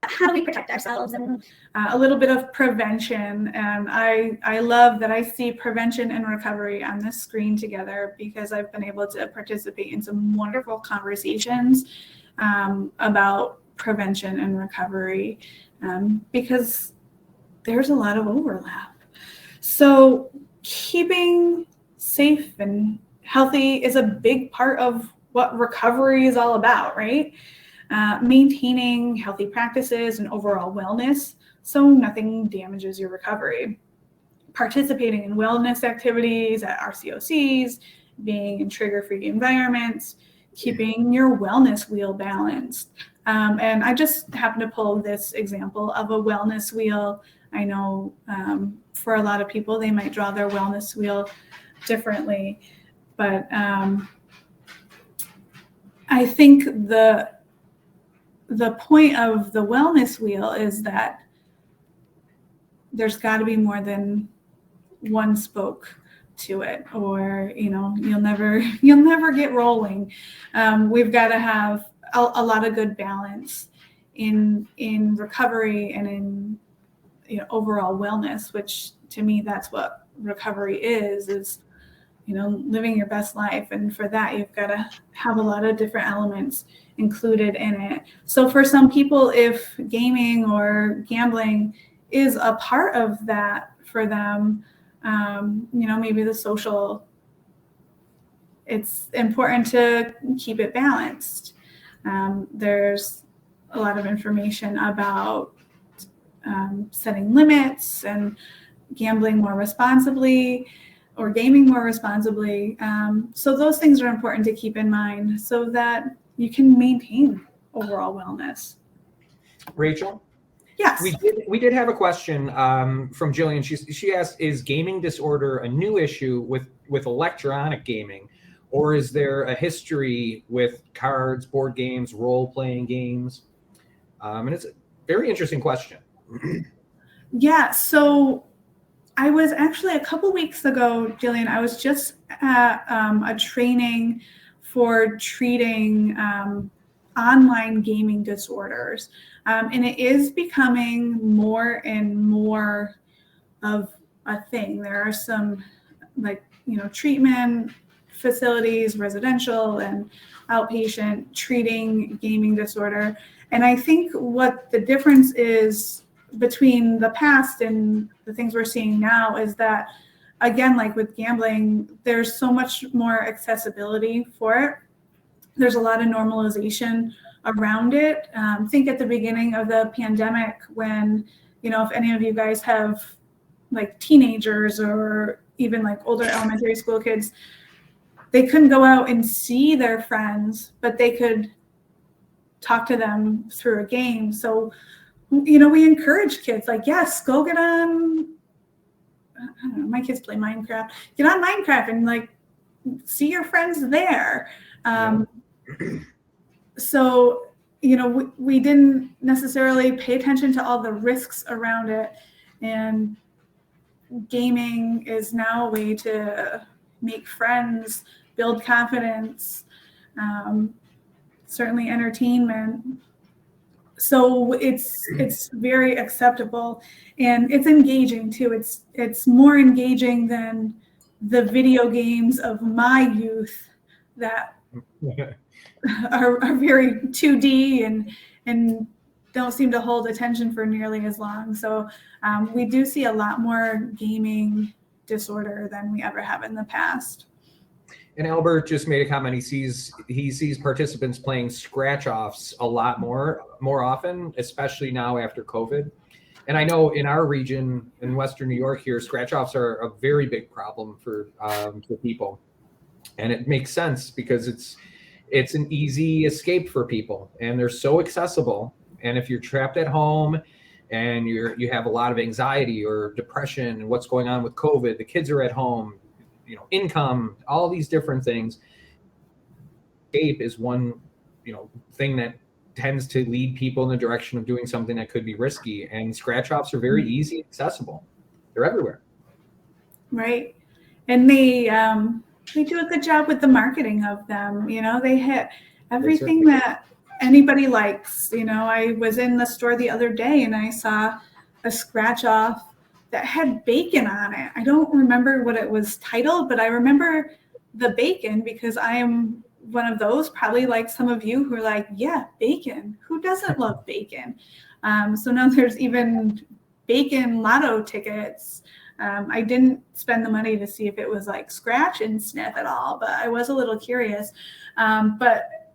how do we protect ourselves? And a little bit of prevention. And I love that I see prevention and recovery on this screen together, because I've been able to participate in some wonderful conversations about prevention and recovery, because there's a lot of overlap. So keeping safe and healthy is a big part of what recovery is all about, right? maintaining healthy practices and overall wellness so nothing damages your recovery, participating in wellness activities at RCOCs, being in trigger-free environments, keeping your wellness wheel balanced. And I just happened to pull this example of a wellness wheel. I know for a lot of people, they might draw their wellness wheel differently, but I think the point of the wellness wheel is that there's got to be more than one spoke to it, or you'll never get rolling. We've got to have a lot of good balance in recovery and in overall wellness, which to me that's what recovery is living your best life. And for that, you've got to have a lot of different elements included in it. So for some people, if gaming or gambling is a part of that for them, maybe the social, it's important to keep it balanced. There's a lot of information about setting limits and gambling more responsibly or gaming more responsibly. So those things are important to keep in mind so that you can maintain overall wellness. Rachel? Yes. We did have a question from Jillian. She asked, is gaming disorder a new issue with electronic gaming, or is there a history with cards, board games, role-playing games? And it's a very interesting question. Yeah, so I was actually a couple weeks ago, Jillian, I was just at a training for treating online gaming disorders. And it is becoming more and more of a thing. There are some treatment facilities, residential and outpatient, treating gaming disorder. And I think what the difference is between the past and the things we're seeing now is that, again, like with gambling, there's so much more accessibility for it. There's a lot of normalization around it. Think at the beginning of the pandemic when, if any of you guys have like teenagers or even like older elementary school kids, they couldn't go out and see their friends, but they could talk to them through a game. So, we encourage kids like, yes, go get on, I don't know, my kids play Minecraft, get on Minecraft and like see your friends there. So, we didn't necessarily pay attention to all the risks around it. And gaming is now a way to make friends, build confidence, certainly entertainment. So it's very acceptable and it's engaging too. It's more engaging than the video games of my youth that are very 2D and don't seem to hold attention for nearly as long. So we do see a lot more gaming disorder than we ever have in the past. And Albert just made a comment. He sees participants playing scratch-offs a lot more often, especially now after COVID. And I know in our region in Western New York here, scratch-offs are a very big problem for people. And it makes sense because it's an easy escape for people and they're so accessible. And if you're trapped at home and you have a lot of anxiety or depression and what's going on with COVID, the kids are at home, income, all these different things. Escape is one, thing that tends to lead people in the direction of doing something that could be risky. And scratch-offs are very easy and accessible. They're everywhere. Right. And they do a good job with the marketing of them. They hit everything that anybody likes. I was in the store the other day and I saw a scratch-off that had bacon on it. I don't remember what it was titled, but I remember the bacon because I am one of those, probably like some of you who are like, yeah, bacon. Who doesn't love bacon? So now there's even bacon lotto tickets. I didn't spend the money to see if it was like scratch and sniff at all, but I was a little curious. But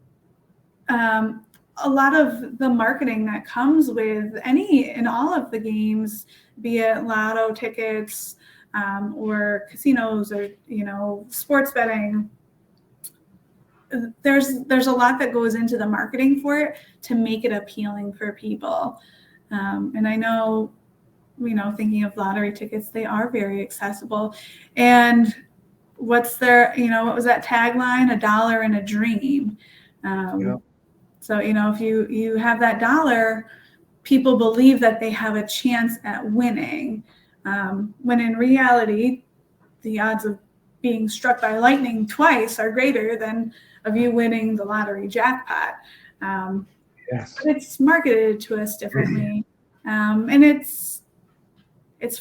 a lot of the marketing that comes with any and all of the games, be it lotto tickets or casinos or, you know, sports betting, there's a lot that goes into the marketing for it to make it appealing for people. And I know, you know, thinking of lottery tickets, they are very accessible. And what's their, you know, what was that tagline? $1 and a dream. Yeah. So, you know, if you have that dollar, people believe that they have a chance at winning. When in reality, the odds of being struck by lightning twice are greater than of you winning the lottery jackpot. Yes. But it's marketed to us differently. And it's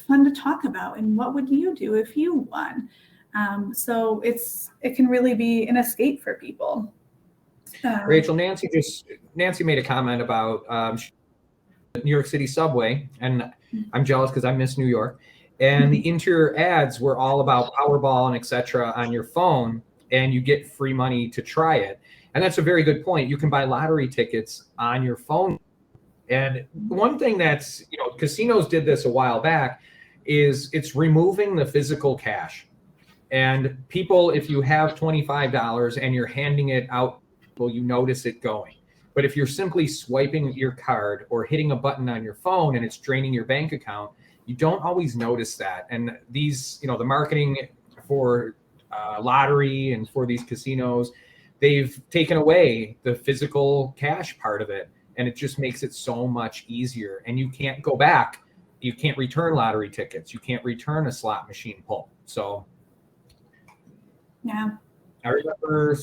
fun to talk about. And what would you do if you won? So it can really be an escape for people. Rachel, Nancy made a comment about the New York City subway, and I'm jealous because I miss New York. And the interior ads were all about Powerball and etc. on your phone, and you get free money to try it. And that's a very good point. You can buy lottery tickets on your phone. And one thing that's, you know, casinos did this a while back, is it's removing the physical cash. And people, if you have $25 and you're handing it out, well, you notice it going. But if you're simply swiping your card or hitting a button on your phone and it's draining your bank account, you don't always notice that. And these, you know, the marketing for lottery and for these casinos, they've taken away the physical cash part of it. And it just makes it so much easier. And you can't go back. You can't return lottery tickets. You can't return a slot machine pull. So, yeah. I remember,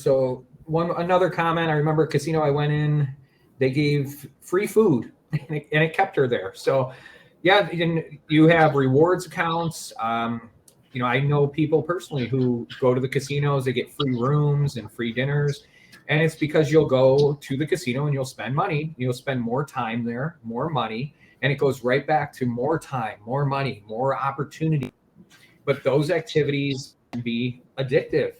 another comment, I remember a casino I went in, they gave free food and it kept her there. So yeah, you have rewards accounts. You know, I know people personally who go to the casinos, they get free rooms and free dinners. And it's because you'll go to the casino and you'll spend money, you'll spend more time there, more money, and it goes right back to more time, more money, more opportunity. But those activities can be addictive.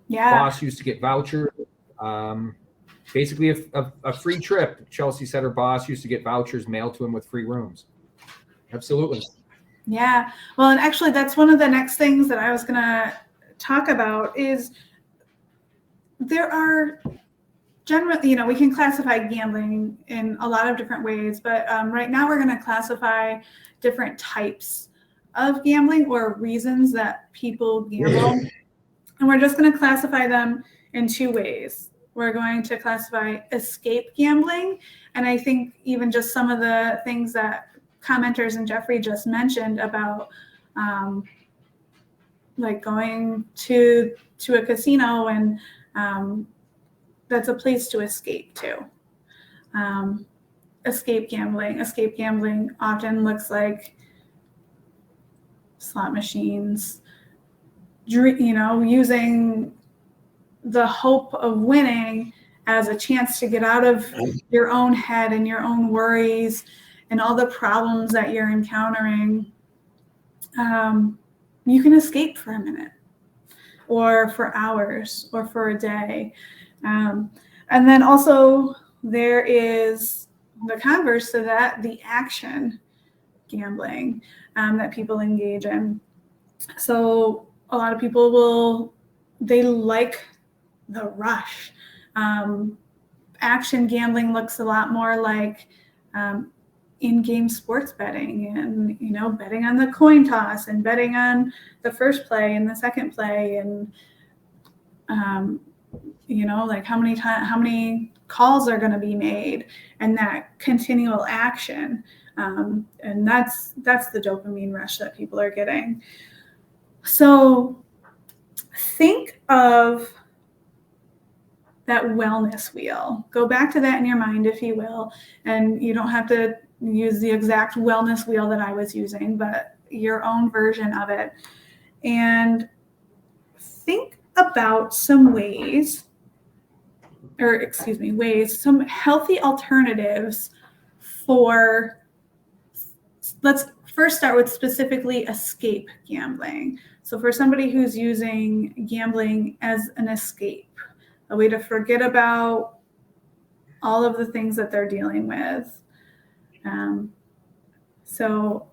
Yeah. Boss used to get vouchers. Basically, a free trip. Chelsea said her boss used to get vouchers mailed to him with free rooms. Absolutely. Yeah. Well, and actually, that's one of the next things that I was going to talk about is there are generally, you know, we can classify gambling in a lot of different ways, but right now we're going to classify different types of gambling or reasons that people gamble. And we're just going to classify them in two ways. We're going to classify escape gambling. And I think even just some of the things that commenters and Jeffrey just mentioned about like going to a casino and that's a place to escape to. Escape gambling often looks like slot machines, you know, using the hope of winning as a chance to get out of your own head and your own worries and all the problems that you're encountering. You can escape for a minute or for hours or for a day. And then also there is the converse to that, the action gambling that people engage in. So a lot of people they like the rush. Action gambling looks a lot more like in-game sports betting and, you know, betting on the coin toss and betting on the first play and the second play and, you know, like how many calls are going to be made and that continual action. And that's the dopamine rush that people are getting. So think of that wellness wheel. Go back to that in your mind, if you will. And you don't have to use the exact wellness wheel that I was using, but your own version of it. And think about some some healthy alternatives for, let's first start with specifically escape gambling. So for somebody who's using gambling as an escape, a way to forget about all of the things that they're dealing with. So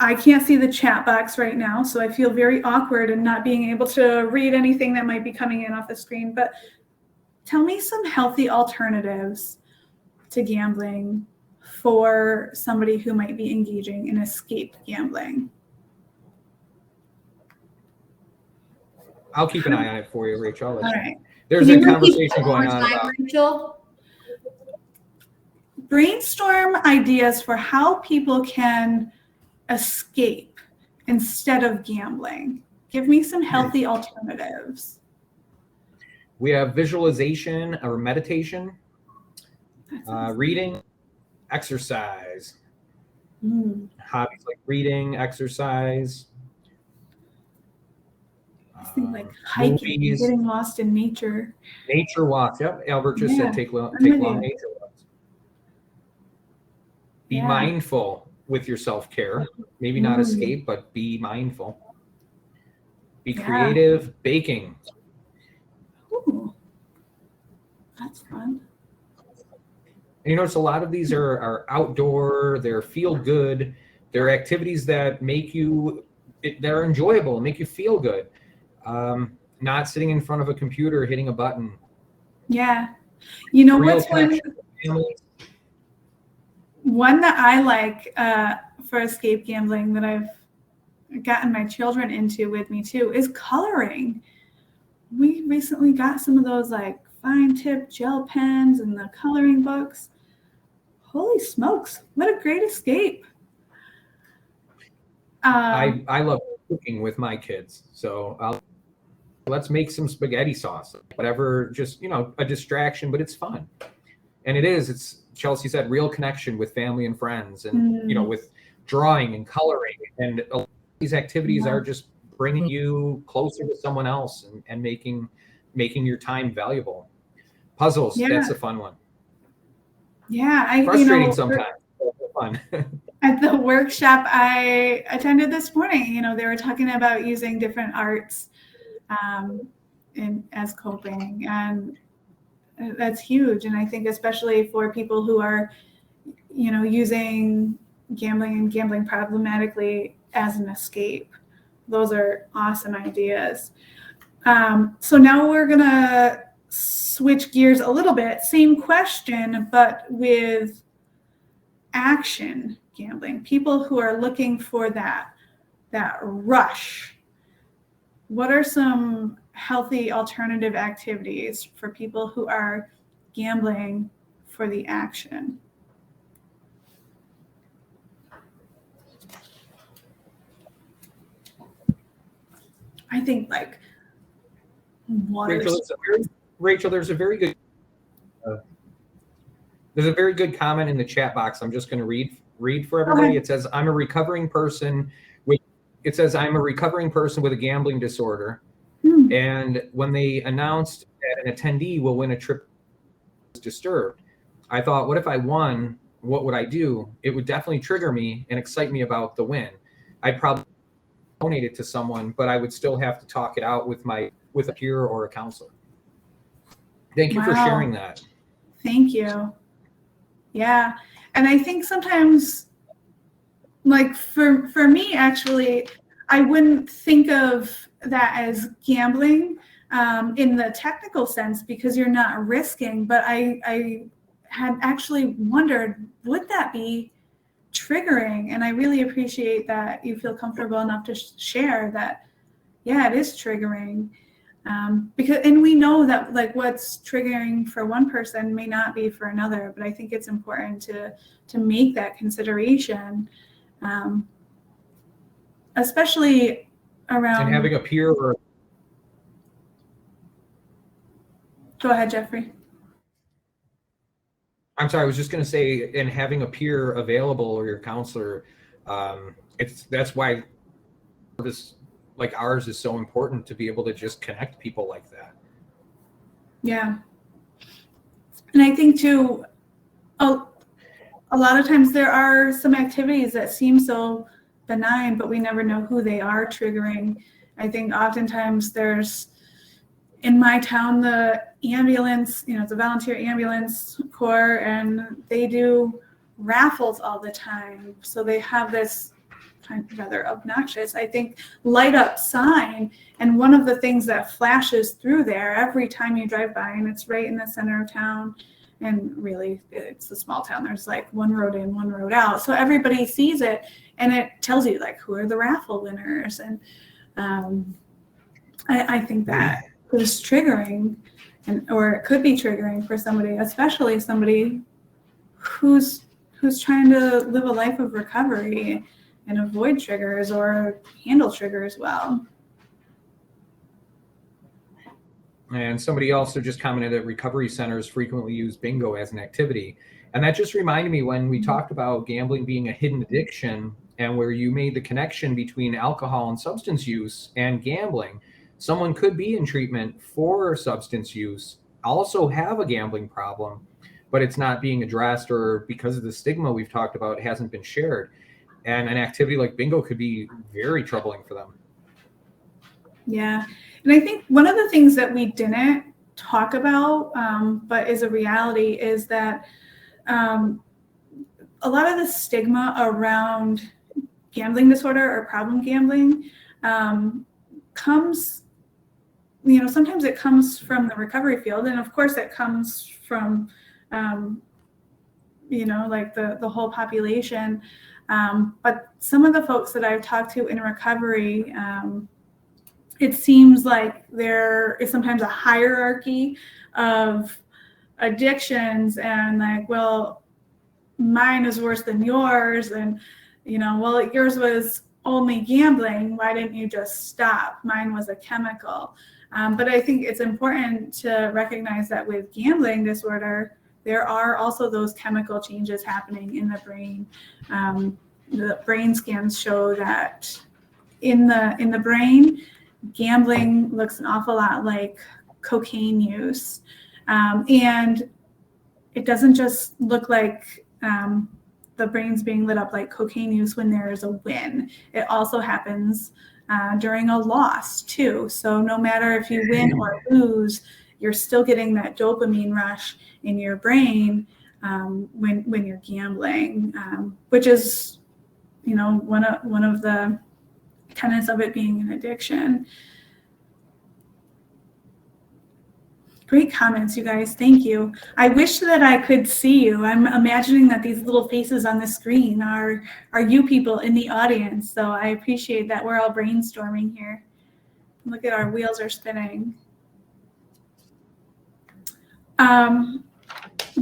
I can't see the chat box right now, so I feel very awkward in not being able to read anything that might be coming in off the screen. But tell me some healthy alternatives to gambling for somebody who might be engaging in escape gambling. I'll keep an eye on it for you, Rachel. All right. There's a conversation going on about Rachel? Brainstorm ideas for how people can escape instead of gambling. Give me some healthy alternatives. We have visualization or meditation, reading, exercise, hobbies like reading, exercise. Things like hiking, movies, getting lost in nature. Nature walks. Yep, Albert just said take long nature walks. Be mindful with your self-care. Maybe not escape, but be mindful. Be creative. Baking. Ooh, that's fun. And you notice a lot of these are outdoor. They're feel good. They're activities that make you, they're enjoyable, make you feel good. Not sitting in front of a computer hitting a button. Yeah. You know Real what's one that I like for escape gambling that I've gotten my children into with me too is coloring. We recently got some of those like fine tip gel pens and the coloring books. Holy smokes, what a great escape. I love cooking with my kids. So let's make some spaghetti sauce, whatever, just, a distraction, but it's fun. And it's Chelsea said, real connection with family and friends and, with drawing and coloring. And a lot of these activities are just bringing you closer to someone else and making your time valuable. Puzzles, that's a fun one. Yeah. Frustrating sometimes, but fun. At the workshop I attended this morning, they were talking about using different arts as coping, and that's huge. And I think especially for people who are, using gambling problematically as an escape, those are awesome ideas. So now we're gonna switch gears a little bit. Same question, but with action gambling. People who are looking for that rush. What are some healthy alternative activities for people who are gambling for the action? I think like water. Rachel, there's a very good comment in the chat box. I'm just going to read for everybody. It says, I'm a recovering person with a gambling disorder. And when they announced that an attendee will win a trip, was disturbed. I thought, what if I won? What would I do? It would definitely trigger me and excite me about the win. I'd probably donate it to someone, but I would still have to talk it out with a peer or a counselor. Thank you for sharing that. Thank you. Yeah. And I think sometimes, like for me, actually, I wouldn't think of that as gambling in the technical sense because you're not risking, but I had actually wondered, would that be triggering? And I really appreciate that you feel comfortable enough to share that, yeah, it is triggering. And we know that like what's triggering for one person may not be for another, but I think it's important to make that consideration, especially around. And having a peer or. Go ahead, Jeffrey. I'm sorry, I was just going to say, and having a peer available or your counselor, that's why this like ours is so important, to be able to just connect people like that. Yeah. And I think too, a lot of times there are some activities that seem so benign, but we never know who they are triggering. I think oftentimes there's in my town, the ambulance, it's a volunteer ambulance corps, and they do raffles all the time. So they have this rather obnoxious, I think, light up sign. And one of the things that flashes through there every time you drive by, and it's right in the center of town, and really it's a small town, there's like one road in, one road out, so everybody sees it, and it tells you like who are the raffle winners. And I think that is triggering, or it could be triggering for somebody, especially somebody who's trying to live a life of recovery and avoid triggers or handle triggers well. And somebody also just commented that recovery centers frequently use bingo as an activity. And that just reminded me when we talked about gambling being a hidden addiction, and where you made the connection between alcohol and substance use and gambling. Someone could be in treatment for substance use, also have a gambling problem, but it's not being addressed, or because of the stigma we've talked about, it hasn't been shared. And an activity like bingo could be very troubling for them. Yeah. And I think one of the things that we didn't talk about, but is a reality, is that a lot of the stigma around gambling disorder or problem gambling comes, sometimes it comes from the recovery field. And of course it comes from, like the whole population. But some of the folks that I've talked to in recovery, it seems like there is sometimes a hierarchy of addictions, and like, well, mine is worse than yours, and well, yours was only gambling, why didn't you just stop? Mine was a chemical. But I think it's important to recognize that with gambling disorder, there are also those chemical changes happening in the brain. The brain scans show that in the brain, gambling looks an awful lot like cocaine use. And it doesn't just look like the brain's being lit up like cocaine use when there is a win. It also happens during a loss too. So no matter if you win or lose, you're still getting that dopamine rush in your brain when you're gambling, which is, one of the tenets of it being an addiction. Great comments, you guys. Thank you. I wish that I could see you. I'm imagining that these little faces on the screen are you people in the audience. So I appreciate that we're all brainstorming here. Look at our wheels are spinning. I'm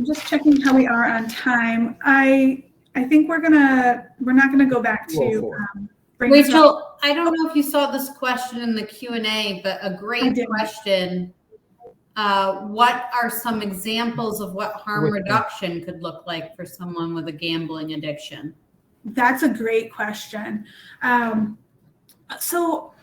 just checking how we are on time. I think we're not gonna go back to Rachel. I don't know if you saw this question in the Q&A, but a great question. What are some examples of what harm reduction could look like for someone with a gambling addiction? That's a great question. So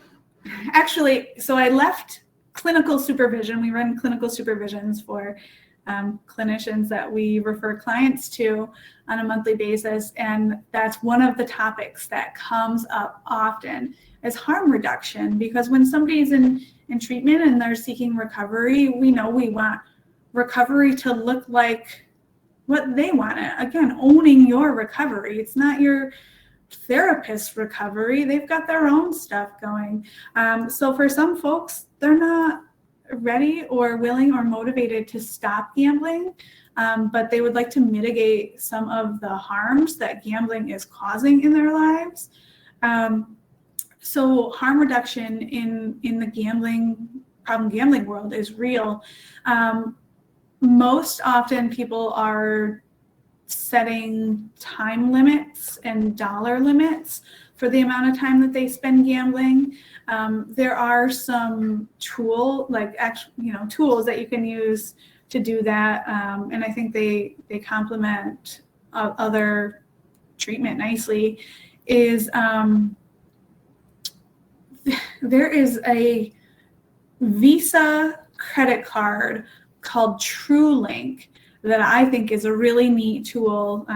I left clinical supervision. We run clinical supervisions for clinicians that we refer clients to on a monthly basis. And that's one of the topics that comes up often is harm reduction, because when somebody's in treatment and they're seeking recovery, we know we want recovery to look like what they want it. Again, owning your recovery. It's not your therapist's recovery. They've got their own stuff going. So for some folks, they're not ready or willing or motivated to stop gambling, but they would like to mitigate some of the harms that gambling is causing in their lives. So harm reduction in the problem gambling world is real. Most often people are setting time limits and dollar limits for the amount of time that they spend gambling. There are some tools that you can use to do that, and I think they complement other treatment nicely. There is a Visa credit card called TrueLink that I think is a really neat tool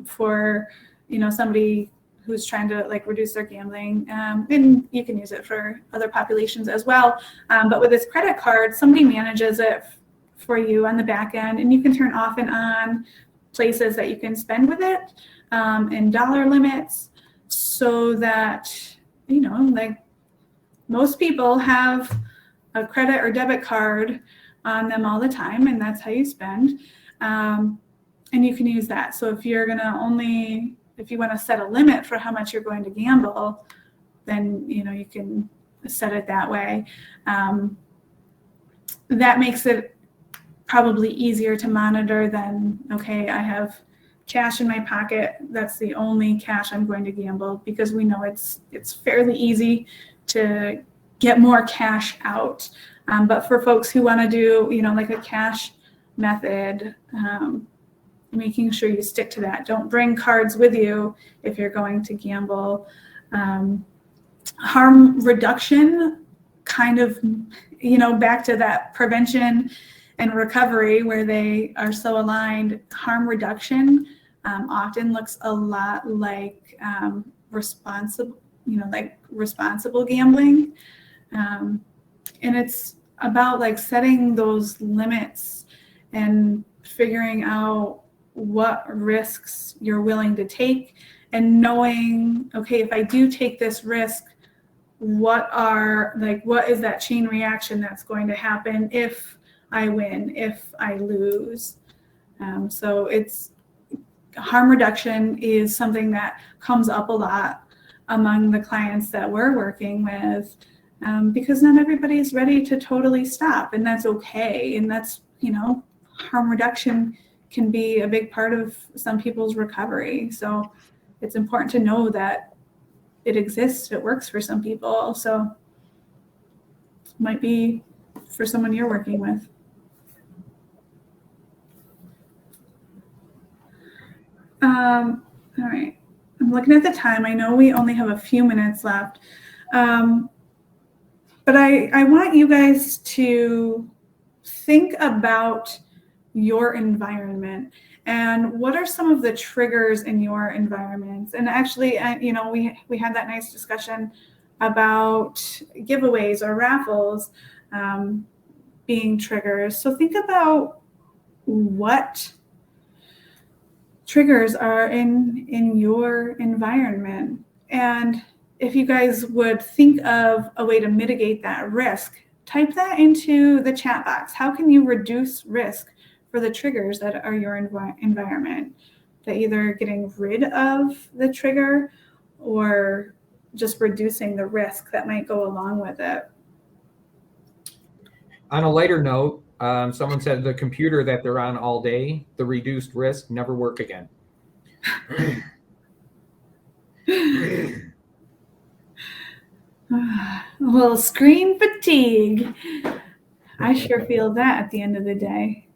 for somebody who's trying to like reduce their gambling, and you can use it for other populations as well. But with this credit card, somebody manages it for you on the back end, and you can turn off and on places that you can spend with it, and dollar limits, so that, you know, like most people have a credit or debit card on them all the time, and that's how you spend. And you can use that. So if you're if you want to set a limit for how much you're going to gamble, then, you know, you can set it that way. That makes it probably easier to monitor than, okay, I have cash in my pocket, that's the only cash I'm going to gamble, because we know it's fairly easy to get more cash out. But for folks who want to do, you know, like a cash method, making sure you stick to that. Don't bring cards with you if you're going to gamble. Harm reduction, kind of, you know, back to that prevention and recovery where they are so aligned. Harm reduction often looks a lot like responsible gambling. And it's about like setting those limits and figuring out what risks you're willing to take, and knowing, okay, if I do take this risk, what is that chain reaction that's going to happen if I win, if I lose. So it's harm reduction is something that comes up a lot among the clients that we're working with, because not everybody is ready to totally stop, and that's okay. And that's, you know, harm reduction can be a big part of some people's recovery. So it's important to know that it exists, it works for some people. So it might be for someone you're working with. All right, I'm looking at the time. I know we only have a few minutes left, but I want you guys to think about your environment and what are some of the triggers in your environments. And actually, you know, we had that nice discussion about giveaways or raffles being triggers. So think about what triggers are in your environment. And if you guys would think of a way to mitigate that risk, type that into the chat box. How can you reduce risk for the triggers that are your environment? That either getting rid of the trigger or just reducing the risk that might go along with it. On a lighter note, someone said the computer that they're on all day, the reduced risk, never work again. Well, screen fatigue. I sure feel that at the end of the day.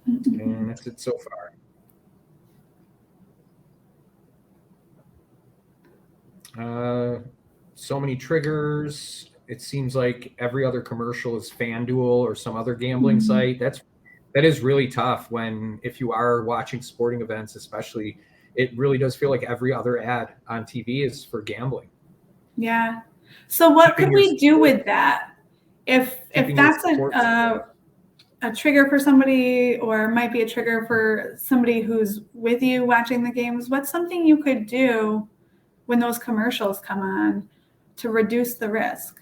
And that's it so far. So many triggers. It seems like every other commercial is FanDuel or some other gambling site. That is really tough if you are watching sporting events, especially. It really does feel like every other ad on TV is for gambling. Yeah. So what could we do with that? If that's a trigger for somebody, or might be a trigger for somebody who's with you watching the games, what's something you could do when those commercials come on to reduce the risk?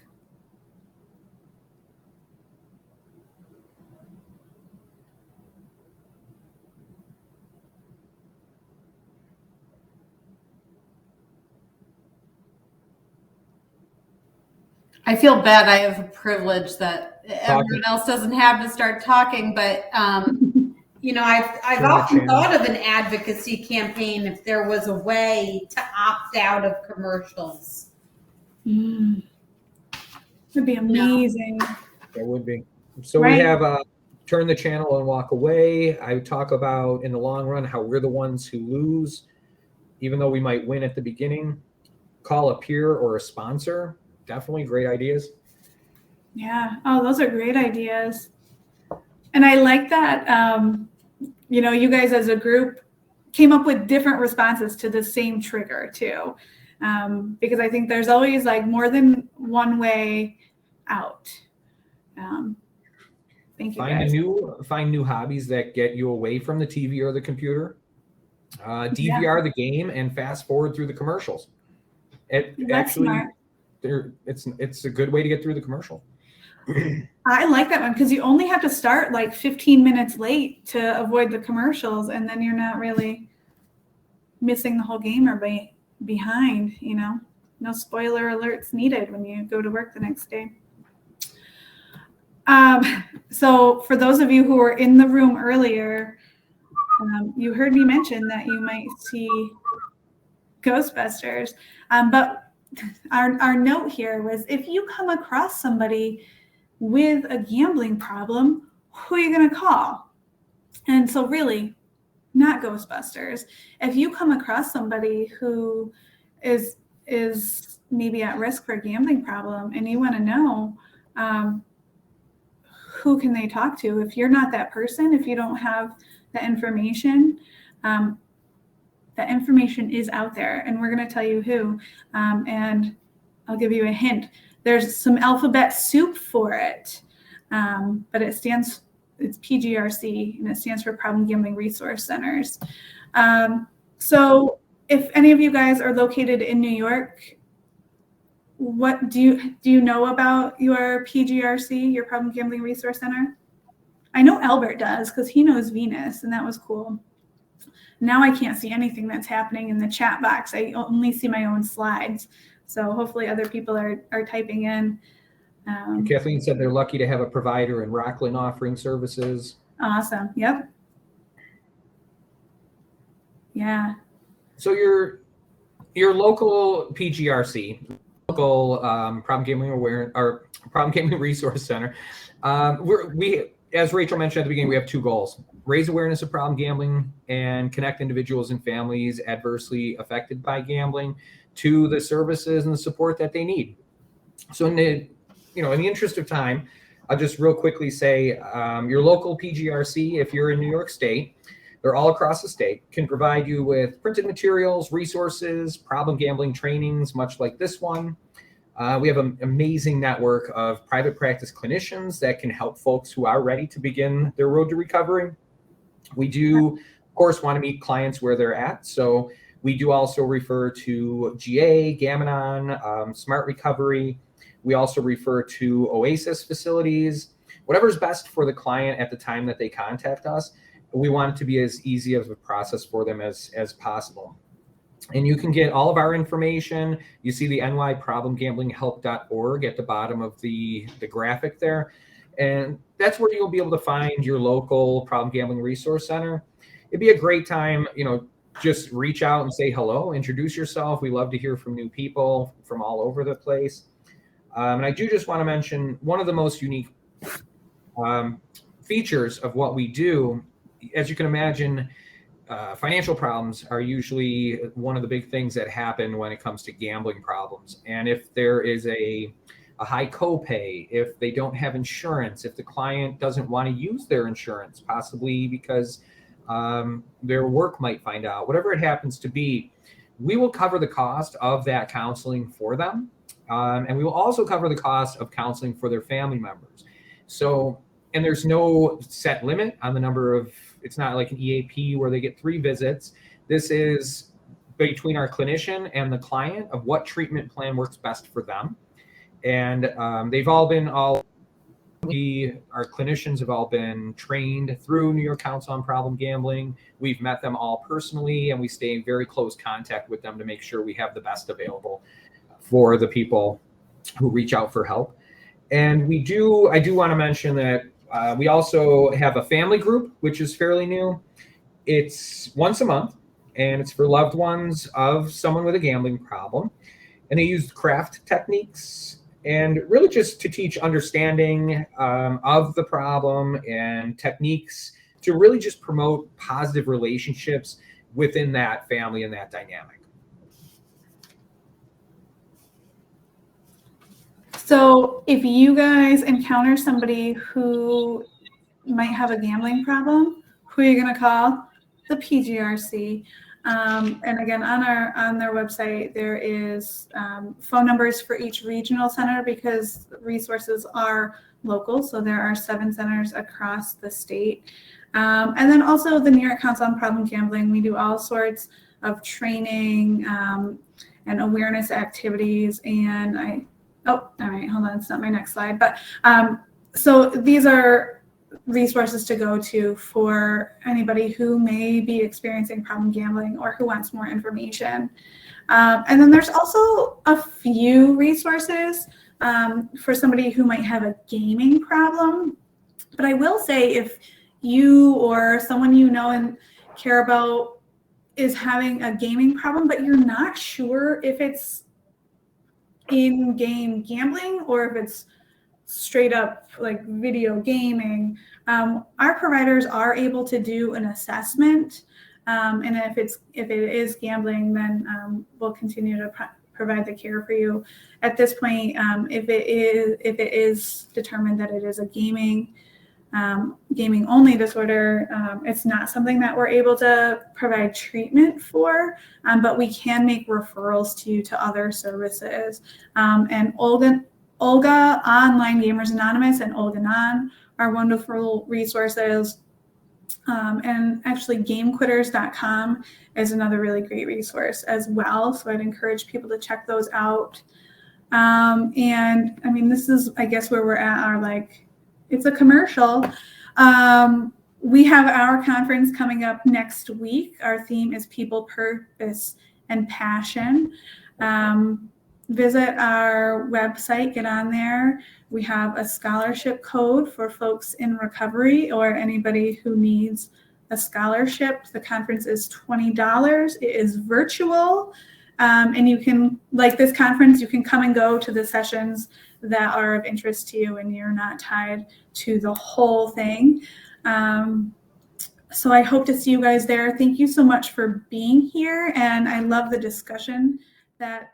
I feel bad. I have a privilege that everyone else doesn't have to start talking, but you know, I've often thought of an advocacy campaign if there was a way to opt out of commercials. It'd be amazing. There would be. So we have turn the channel and walk away. I talk about in the long run how we're the ones who lose, even though we might win at the beginning. Call a peer or a sponsor. Definitely great ideas. Yeah. Oh, those are great ideas. And I like that, you know, you guys as a group came up with different responses to the same trigger too. Because I think there's always like more than one way out. Thank you, guys. Find new hobbies that get you away from the TV or the computer. DVR the game and fast forward through the commercials. It's a good way to get through the commercial. I like that one because you only have to start like 15 minutes late to avoid the commercials, and then you're not really missing the whole game or behind, you know. No spoiler alerts needed when you go to work the next day. So for those of you who were in the room earlier, you heard me mention that you might see Ghostbusters. But our note here was, if you come across somebody with a gambling problem, who are you going to call? And so really, not Ghostbusters. If you come across somebody who is maybe at risk for a gambling problem and you want to know who can they talk to, if you're not that person, if you don't have the information, that information is out there, and we're going to tell you who. And I'll give you a hint. There's some alphabet soup for it, but it's PGRC, and it stands for Problem Gambling Resource Centers. So if any of you guys are located in New York, what do you know about your PGRC, your Problem Gambling Resource Center? I know Albert does because he knows Venus, and that was cool. Now I can't see anything that's happening in the chat box. I only see my own slides. So hopefully other people are typing in. Kathleen said they're lucky to have a provider in Rockland offering services. Awesome. Yep. Yeah. So your local PGRC, local Problem Gambling Resource Center, we, as Rachel mentioned at the beginning, we have two goals: raise awareness of problem gambling and connect individuals and families adversely affected by gambling to the services and the support that they need. So in the interest of time, I'll just real quickly say your local PGRC, if you're in New York State, they're all across the state, can provide you with printed materials, resources, problem gambling trainings, much like this one. We have an amazing network of private practice clinicians that can help folks who are ready to begin their road to recovery. We do, of course, want to meet clients where they're at. So we do also refer to GA, Gamanon, Smart Recovery. We also refer to Oasis facilities, whatever's best for the client at the time that they contact us. We want it to be as easy of a process for them as possible. And you can get all of our information. You see the nyproblemgamblinghelp.org at the bottom of the graphic there. And that's where you'll be able to find your local Problem Gambling Resource Center. It'd be a great time, just reach out and say hello, introduce yourself. We love to hear from new people from all over the place. And I do just want to mention one of the most unique features of what we do. As you can imagine, financial problems are usually one of the big things that happen when it comes to gambling problems. And if there is a high copay, if they don't have insurance, if the client doesn't want to use their insurance, possibly because their work might find out, whatever it happens to be, we will cover the cost of that counseling for them. And we will also cover the cost of counseling for their family members. So, and there's no set limit on the number of, it's not like an EAP where they get 3 visits. This is between our clinician and the client of what treatment plan works best for them. And they've all been our clinicians have all been trained through New York Council on Problem Gambling. We've met them all personally, and we stay in very close contact with them to make sure we have the best available for the people who reach out for help. And I do want to mention that we also have a family group, which is fairly new. It's once a month, and it's for loved ones of someone with a gambling problem. And they use craft techniques and really just to teach understanding of the problem and techniques to really just promote positive relationships within that family and that dynamic. So if you guys encounter somebody who might have a gambling problem, who are you going to call? the PGRC. And again, on their website, there is phone numbers for each regional center because resources are local. So there are 7 centers across the state. And then also the New York Council on Problem Gambling. We do all sorts of training and awareness activities. And all right, hold on, it's not my next slide. But so these are resources to go to for anybody who may be experiencing problem gambling or who wants more information. And then there's also a few resources for somebody who might have a gaming problem. But I will say, if you or someone you know and care about is having a gaming problem, but you're not sure if it's in-game gambling or if it's straight up like video gaming, our providers are able to do an assessment, and if it is gambling, then we'll continue to provide the care for you. At this point, if it is determined that it is a gaming only disorder, it's not something that we're able to provide treatment for, but we can make referrals to you to other services. And Olga, Online Gamers Anonymous, and Olga Non are wonderful resources. And actually gamequitters.com is another really great resource as well. So I'd encourage people to check those out. And I mean, this is, I guess, where we're at our it's a commercial. We have our conference coming up next week. Our theme is People, Purpose, and Passion. Visit our website, get on there. We have a scholarship code for folks in recovery or anybody who needs a scholarship. The conference is $20. It is virtual. And you can, like this conference, you can come and go to the sessions that are of interest to you and you're not tied to the whole thing. So I hope to see you guys there. Thank you so much for being here. And I love the discussion that